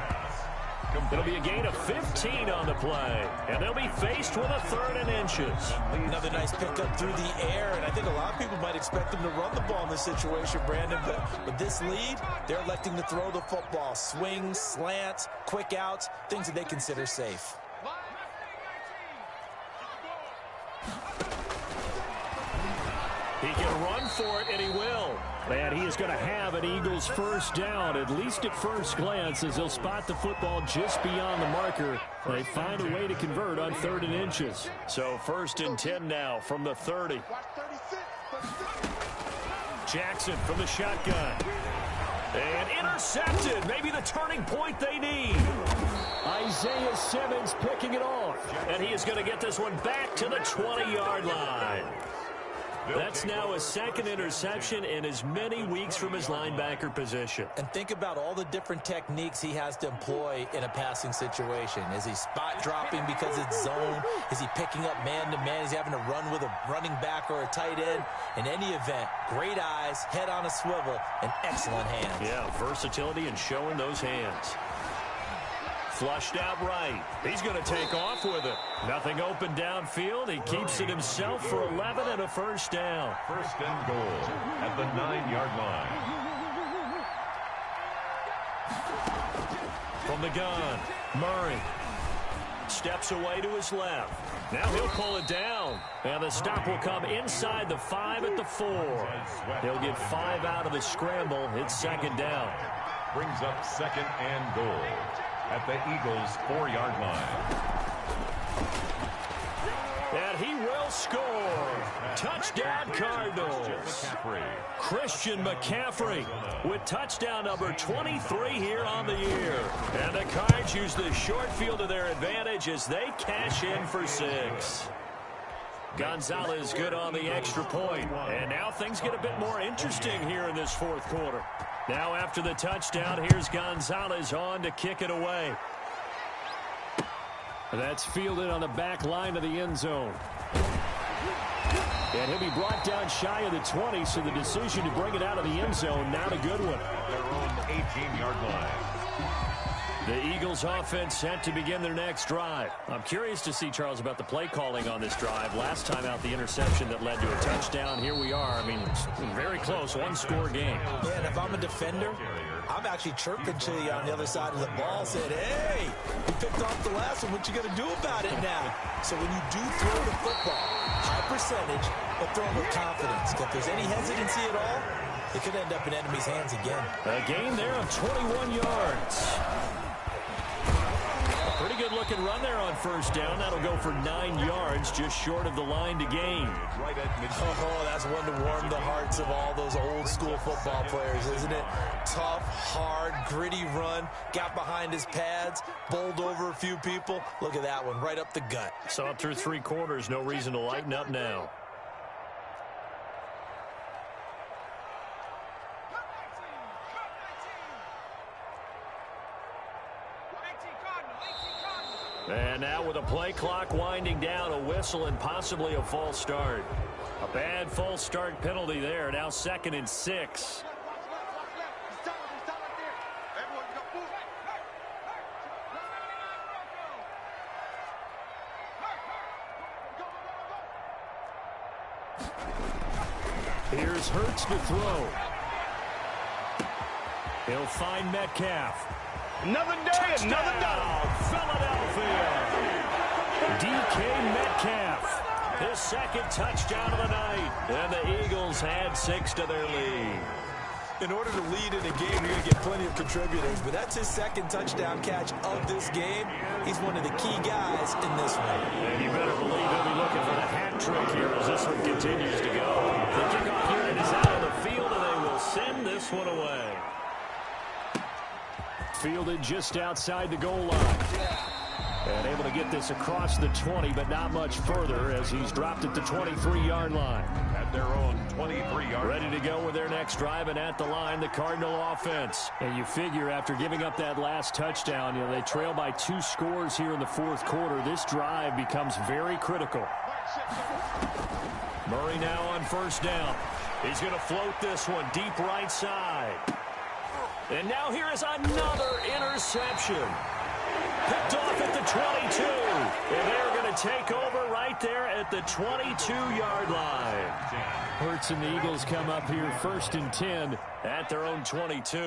It'll be a gain of 15 on the play, and they'll be faced with a 3rd and inches. Another nice pickup through the air, and I think a lot of people might expect them to run the ball in this situation, Brandon, but with this lead, they're electing to throw the football. Swings, slants, quick outs, things that they consider safe. He can run for it, and he will. And he is going to have an Eagles first down, at least at first glance, as he'll spot the football just beyond the marker. They find a way to convert on 3rd and inches. So 1st and 10 now from the 30. Jackson from the shotgun. And intercepted. Maybe the turning point they need. Isaiah Simmons picking it off. And he is going to get this one back to the 20-yard line. That's now a 2nd interception in as many weeks from his linebacker position. And think about all the different techniques he has to employ in a passing situation. Is he spot dropping because it's zone? Is he picking up man-to-man? Is he having to run with a running back or a tight end? In any event, great eyes, head on a swivel, and excellent hands. Yeah, versatility and showing those hands. Flushed out right. He's going to take off with it. Nothing open downfield. He keeps it himself for 11 and a first down. 1st and goal at the 9-yard line. From the gun, Murray steps away to his left. Now he'll pull it down. And the stop will come inside the 5 at the 4. He'll get 5 out of the scramble. It's 2nd down. Brings up 2nd and goal at the Eagles' 4-yard line. And he will score. Touchdown, Cardinals. Christian McCaffrey with touchdown number 23 here on the year. And the Cards use the short field to their advantage as they cash in for 6. Gonzalez good on the extra point. And now things get a bit more interesting here in this 4th quarter. Now after the touchdown, here's Gonzalez on to kick it away. That's fielded on the back line of the end zone. And he'll be brought down shy of the 20, so the decision to bring it out of the end zone, not a good one. Their own 18-yard line. The Eagles offense set to begin their next drive. I'm curious to see, Charles, about the play calling on this drive. Last time out, the interception that led to a touchdown. Here we are. I mean, very close, 1-score game. Yeah, and if I'm a defender, I'm actually chirping to you on the other side of the ball, said, hey, you picked off the last one. What you going to do about it now? So when you do throw the football, high percentage, but throw it with confidence. If there's any hesitancy at all, it could end up in enemy's hands again. A gain there of 21 yards. Pretty good looking run there on first down. That'll go for 9 yards, just short of the line to gain. Oh, that's one to warm the hearts of all those old school football players, isn't it? Tough, hard, gritty run. Got behind his pads, bowled over a few people. Look at that one, right up the gut. Saw it through 3 quarters. No reason to lighten up now. And now with a play clock winding down, a whistle and possibly a false start. A bad false start penalty there. Now 2nd and 6. Here's Hurts to throw. He'll find Metcalf. Another day, Touchdown, another day. Philadelphia. DK Metcalf, his 2nd touchdown of the night. And the Eagles add 6 to their lead. In order to lead in a game, you're going to get plenty of contributors, but that's his 2nd touchdown catch of this game. He's one of the key guys in this one. And you better believe he'll be looking for the hat trick here as this one continues to go. The kickoff unit is out on the field, and they will send this one away. Fielded just outside the goal line. And able to get this across the 20, but not much further as he's dropped at the 23-yard line. At their own 23-yard. Ready to go with their next drive, and at the line, the Cardinal offense. And you figure after giving up that last touchdown, they trail by 2 scores here in the fourth quarter. This drive becomes very critical. Murray now on first down. He's going to float this one deep right side. And now here is another interception. Picked off at the 22. And they're going to take over right there at the 22-yard line. Hurts and the Eagles come up here first and 10 at their own 22.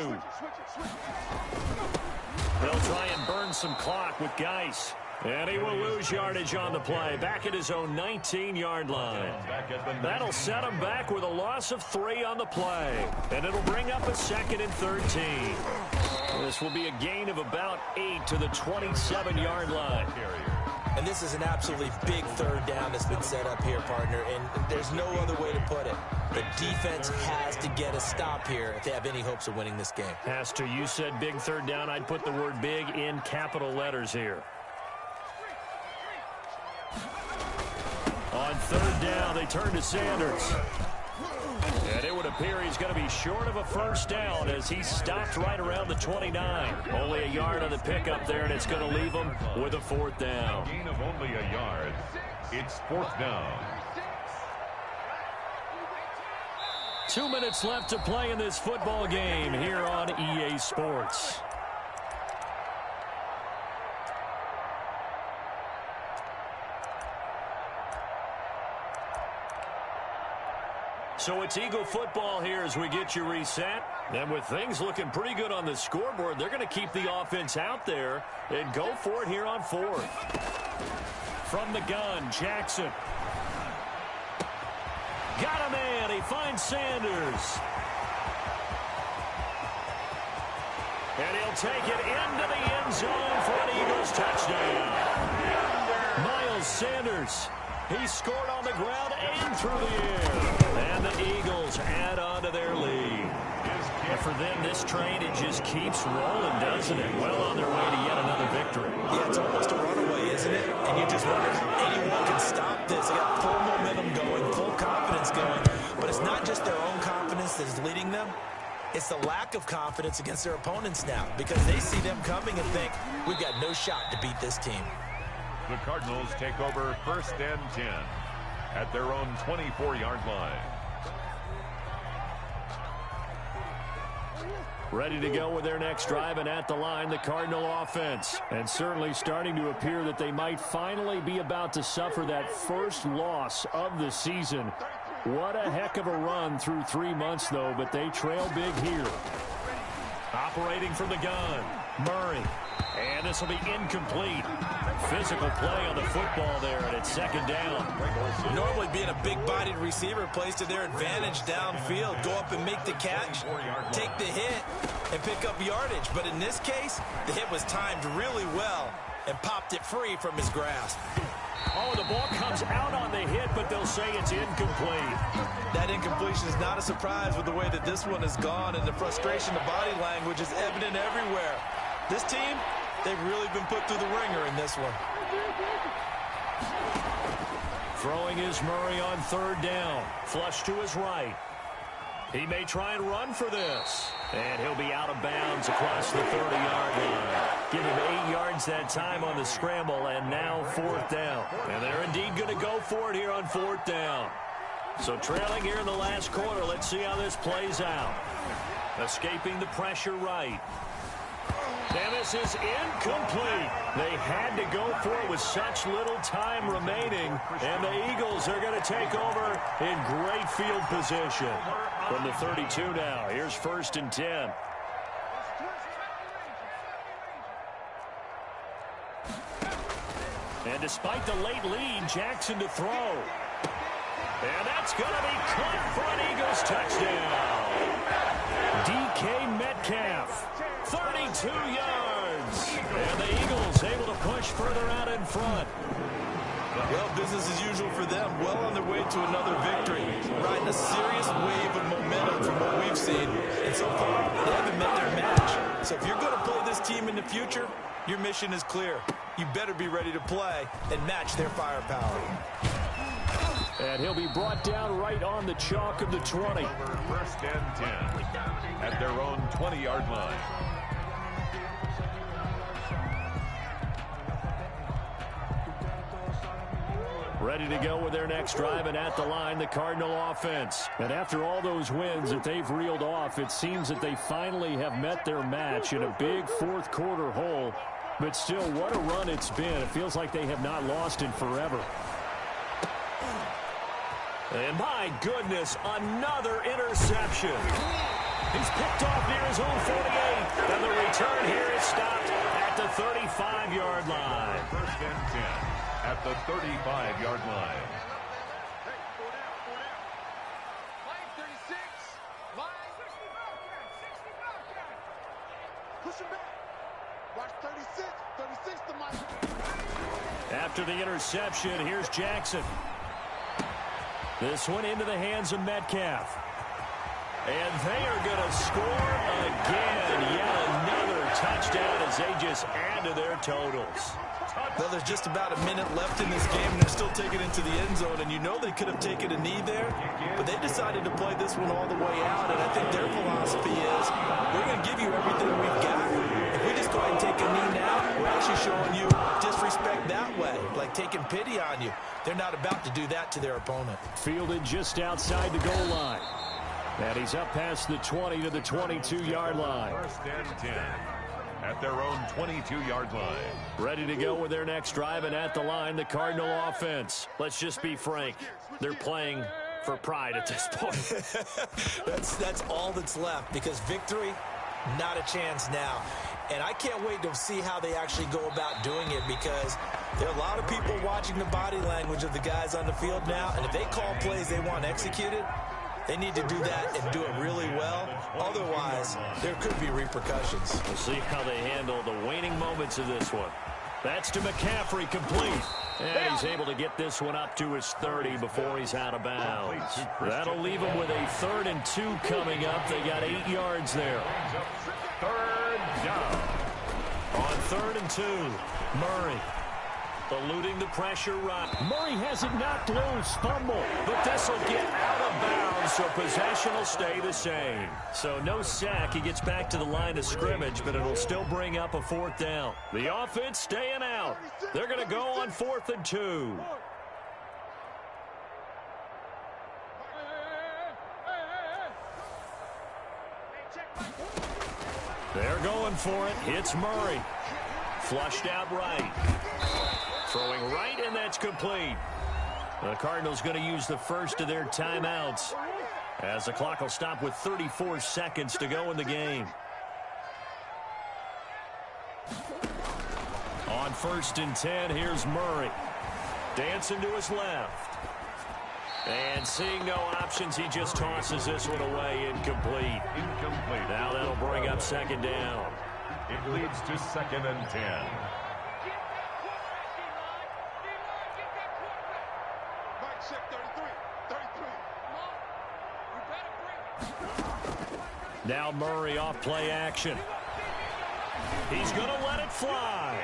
They'll try and burn some clock with Geis. And he will lose yardage on the play. Back at his own 19-yard line. That'll set him back with a loss of 3 on the play. And it'll bring up a 2nd and 13. This will be a gain of about 8 to the 27-yard line. And this is an absolutely big third down that's been set up here, partner. And there's no other way to put it. The defense has to get a stop here if they have any hopes of winning this game. Has to. You said big third down. I'd put the word big in capital letters here. On third down, they turn to Sanders. And it would appear he's going to be short of a first down as he stopped right around the 29. Only a yard on the pickup there, and it's going to leave him with a 4th down. Gain of only a yard. It's 4th down. 2 minutes left to play in this football game here on EA Sports. So it's Eagle football here as we get you reset. And with things looking pretty good on the scoreboard, they're going to keep the offense out there and go for it here on 4th. From the gun, Jackson. Got him in. He finds Sanders. And he'll take it into the end zone for an Eagles touchdown. Miles Sanders. He scored on the ground and through the air. And the Eagles add on to their lead. And for them, this train, it just keeps rolling, doesn't it? Well on their way to yet another victory. Yeah, it's almost a runaway, isn't it? And you just wonder if anyone can stop this. They got full momentum going, full confidence going. But it's not just their own confidence that's leading them. It's the lack of confidence against their opponents now because they see them coming and think, we've got no shot to beat this team. The Cardinals take over 1st and 10 at their own 24-yard line. Ready to go with their next drive, and at the line, the Cardinal offense. And certainly starting to appear that they might finally be about to suffer that first loss of the season. What a heck of a run through 3 months, though, but they trail big here. Operating from the gun, Murray. And this will be incomplete. Physical play on the football there, and it's 2nd down. Normally being a big-bodied receiver plays to their advantage downfield. Go up and make the catch, take the hit, and pick up yardage. But in this case, the hit was timed really well and popped it free from his grasp. Oh, the ball comes out on the hit, but they'll say it's incomplete. That incompletion is not a surprise with the way that this one has gone, and the frustration, the body language is evident everywhere. This team, they've really been put through the ringer in this one. Throwing is Murray on 3rd down. Flush to his right. He may try and run for this. And he'll be out of bounds across the 30-yard line. Give him 8 yards that time on the scramble, and now 4th down. And they're indeed going to go for it here on 4th down. So trailing here in the last quarter, let's see how this plays out. Escaping the pressure right. And this is incomplete. They had to go for it with such little time remaining. And the Eagles are going to take over in great field position. From the 32 now, here's 1st and 10. And despite the late lead, Jackson to throw. And that's going to be caught for an Eagles touchdown. DK Metcalf, 32 yards. And the Eagles able to push further out in front. Well, business as usual for them. Well on their way to another victory. Riding a serious wave of momentum from what we've seen. And so far, they haven't met their match. So if you're going to play this team in the future, your mission is clear. you better be ready to play and match their firepower. And he'll be brought down right on the chalk of the 20. First and 10 at their own 20-yard line. Ready to go with their next drive, and at the line, the Cardinal offense. And after all those wins that they've reeled off, it seems that they finally have met their match in a big fourth-quarter hole. But still, what a run it's been. It feels like they have not lost in forever. And my goodness, another interception. He's picked off near his own 48. And the return here is stopped at the 35-yard line. First and 10 at the 35-yard line. Line 36. Line 65. Push him back. Watch 36. 36 to Mike. After the interception, here's Jackson. This one into the hands of Metcalf. And they are going to score again. Yet another touchdown as they just add to their totals. Well, there's just about a minute left in this game, and they're still taking it to the end zone. And you know they could have taken a knee there, but they decided to play this one all the way out. And I think their philosophy is, we're going to give you everything we've got. If we just go ahead and take a knee now, we're actually showing you disrespect that way, like taking pity on you. They're not about to do that to their opponent. Fielded just outside the goal line. And he's up past the 20 to the 22-yard line. First and 10 at their own 22-yard line. Ready to go with their next drive, and at the line, the Cardinal offense. Let's just be frank. They're playing for pride at this point. That's all that's left, because victory, not a chance now. And I can't wait to see how they actually go about doing it, because there are a lot of people watching the body language of the guys on the field now, and if they call plays they want executed, they need to do that and do it really well. Otherwise, there could be repercussions. We'll see how they handle the waning moments of this one. That's to McCaffrey, complete. And he's able to get this one up to his 30 before he's out of bounds. That'll leave him with a 3rd and 2 coming up. They got 8 yards there. Third down. On 3rd and 2, Murray eluding the pressure run. Murray has it knocked loose, fumble, but this will get out of bounds, so possession will stay the same. So no sack. He gets back to the line of scrimmage, but it'll still bring up a 4th down. The offense staying out. They're going to go on 4th and 2. They're going for it. It's Murray. Flushed out right. Throwing right, and that's complete. The Cardinals going to use the first of their timeouts, as the clock will stop with 34 seconds to go in the game. On 1st and 10, here's Murray. Dancing to his left. And seeing no options, he just tosses this one away. Incomplete. Now that'll bring up 2nd down. It leads to 2nd and 10. Now Murray off play action. He's going to let it fly.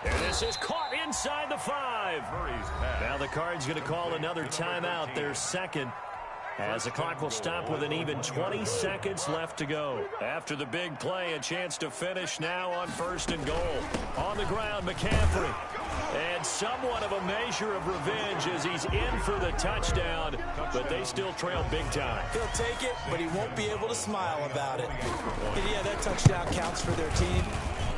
And this is caught inside the 5. Now the Cards going to call another timeout, their 2nd, as the clock will stop with an even 20 seconds left to go. After the big play, a chance to finish now on 1st and goal. On the ground, McCaffrey. And somewhat of a measure of revenge as he's in for the touchdown, but they still trail big time. He'll take it, but he won't be able to smile about it. And yeah, that touchdown counts for their team,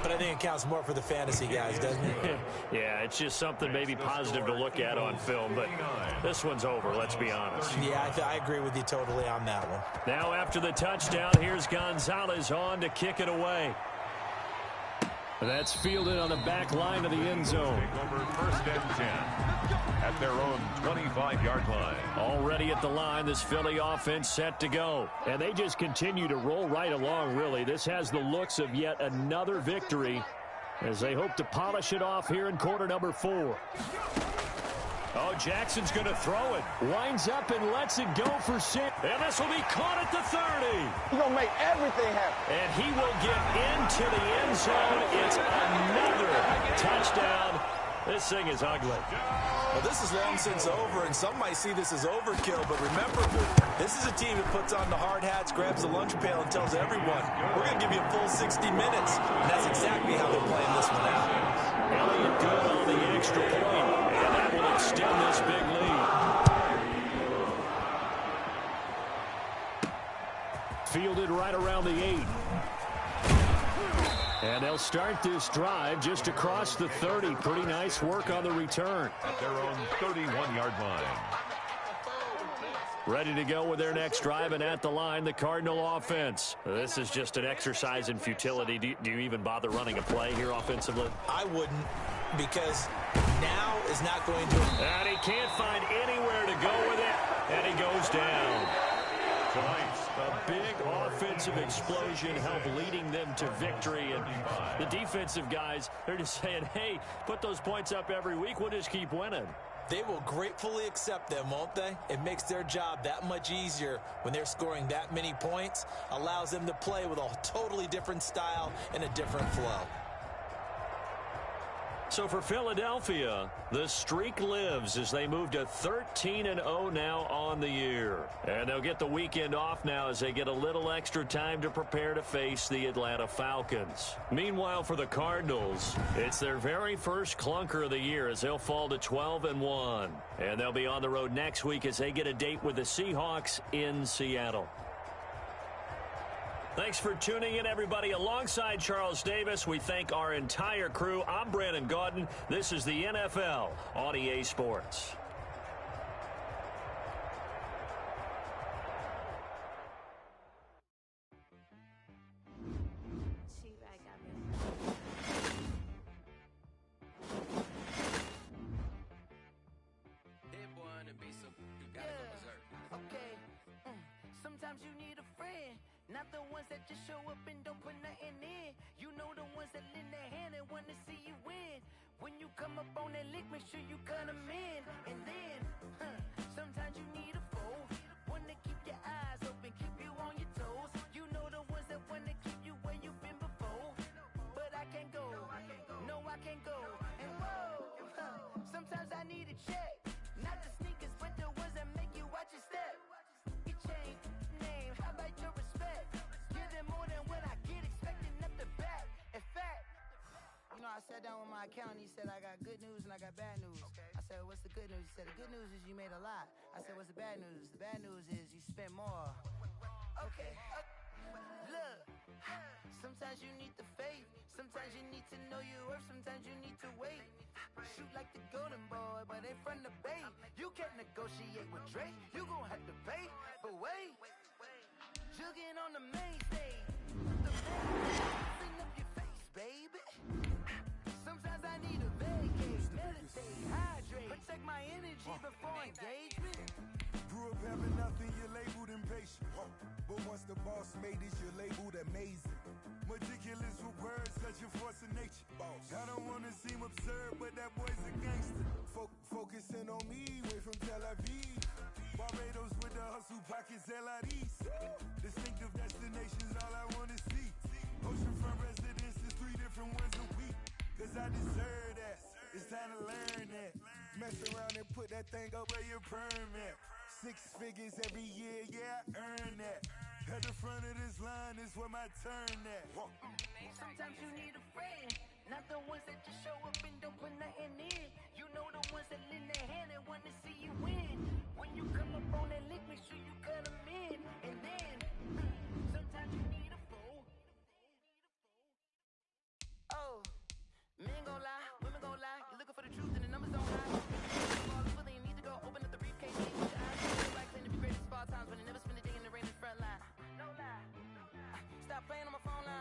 but I think it counts more for the fantasy guys, doesn't it? Yeah, it's just something maybe positive to look at on film, but this one's over, let's be honest. Yeah, I agree with you totally on that one. Now after the touchdown, here's Gonzalez on to kick it away. That's fielded on the back line of the end zone. Over 1st and 10 at their own 25-yard line. Already at the line, this Philly offense set to go. And they just continue to roll right along, really. This has the looks of yet another victory as they hope to polish it off here in quarter number 4. Oh, Jackson's going to throw it. Winds up and lets it go for 6. And this will be caught at the 30. He's going to make everything happen. And he will get into the end zone. It's another touchdown. This thing is ugly. Well, this is long since over, and some might see this as overkill, but remember, this is a team that puts on the hard hats, grabs the lunch pail, and tells everyone, we're going to give you a full 60 minutes. And that's exactly how they're playing this one out. Elliott good on the extra point, and that will extend this big lead. Fielded right around the 8. And they'll start this drive just across the 30. Pretty nice work on the return. At their own 31-yard line. Ready to go with their next drive, and at the line, the Cardinal offense. This is just an exercise in futility. Do you even bother running a play here offensively? I wouldn't, because now is not going to. And he can't find anywhere to go with it, and he goes down. Twice. A big offensive explosion helped leading them to victory. And the defensive guys, they're just saying, hey, put those points up every week. We'll just keep winning. They will gratefully accept them, won't they? It makes their job that much easier when they're scoring that many points. Allows them to play with a totally different style and a different flow. So for Philadelphia, the streak lives as they move to 13-0 now on the year. And they'll get the weekend off now as they get a little extra time to prepare to face the Atlanta Falcons. Meanwhile, for the Cardinals, it's their very first clunker of the year as they'll fall to 12-1. And they'll be on the road next week as they get a date with the Seahawks in Seattle. Thanks for tuning in, everybody. Alongside Charles Davis, we thank our entire crew. I'm Brandon Gaudin. This is the NFL on EA Sports. Sometimes you need a friend. Not the ones that just show up and don't put nothing in. You know the ones that lend their hand and want to see you win. When you come up on that lick, make sure you cut them in. And then, sometimes you need a foe. One to keep your eyes open, keep you on your toes. You know the ones that want to keep you where you've been before. But I can't go, no I can't go. And whoa, sometimes I need a check. Not the sneakers, but the ones that make you watch your step. You change name, how about your respect? Give them more than what I get, expecting at the back. In fact, you know, I sat down with my accountant. He said, I got good news and I got bad news. I said, what's the good news? He said, the good news is you made a lot. I said, what's the bad news? The bad news is you spent more. Okay. Look, sometimes you need the faith. Sometimes you need to know your worth. Sometimes you need to wait. Shoot like the golden boy, but ain't from the bay. You can't negotiate with Drake. You gon' have to pay. But wait, jugging on the main stage. Open up your face, baby. Sometimes I need a vacate, meditate, hydrate, protect my energy before engagement. Grew up having nothing, you're labeled impatient. But once the boss made it, you're labeled amazing. Meticulous with words, such a force of nature. I don't want to seem absurd, but that boy's a gangster. Focusing on me, way from Tel Aviv. Barbados with the hustle pockets, LIDs. Distinctive destinations, all I want to see. Oceanfront residences, 3 different ones a week. Cause I deserve that, it's time to learn that. Mess around and put that thing up where your permit. 6 figures every year, yeah, I earn that. At the front of this line is where my turn at. Sometimes you need a friend, not the ones that just show up and don't put nothing in. You know the ones that lend their hand and want to see you win. When you come up on that lick, make sure you cut them in. And then, sometimes you need a foe. Oh, men gon' lie, women gon' lie. You're looking for the truth and the numbers don't lie. You need to go open up the briefcase. Put your eyes on the right, claim to be greatest of all times, but they never spend a day in the rain in the front line. No lie. Stop playing on my phone line.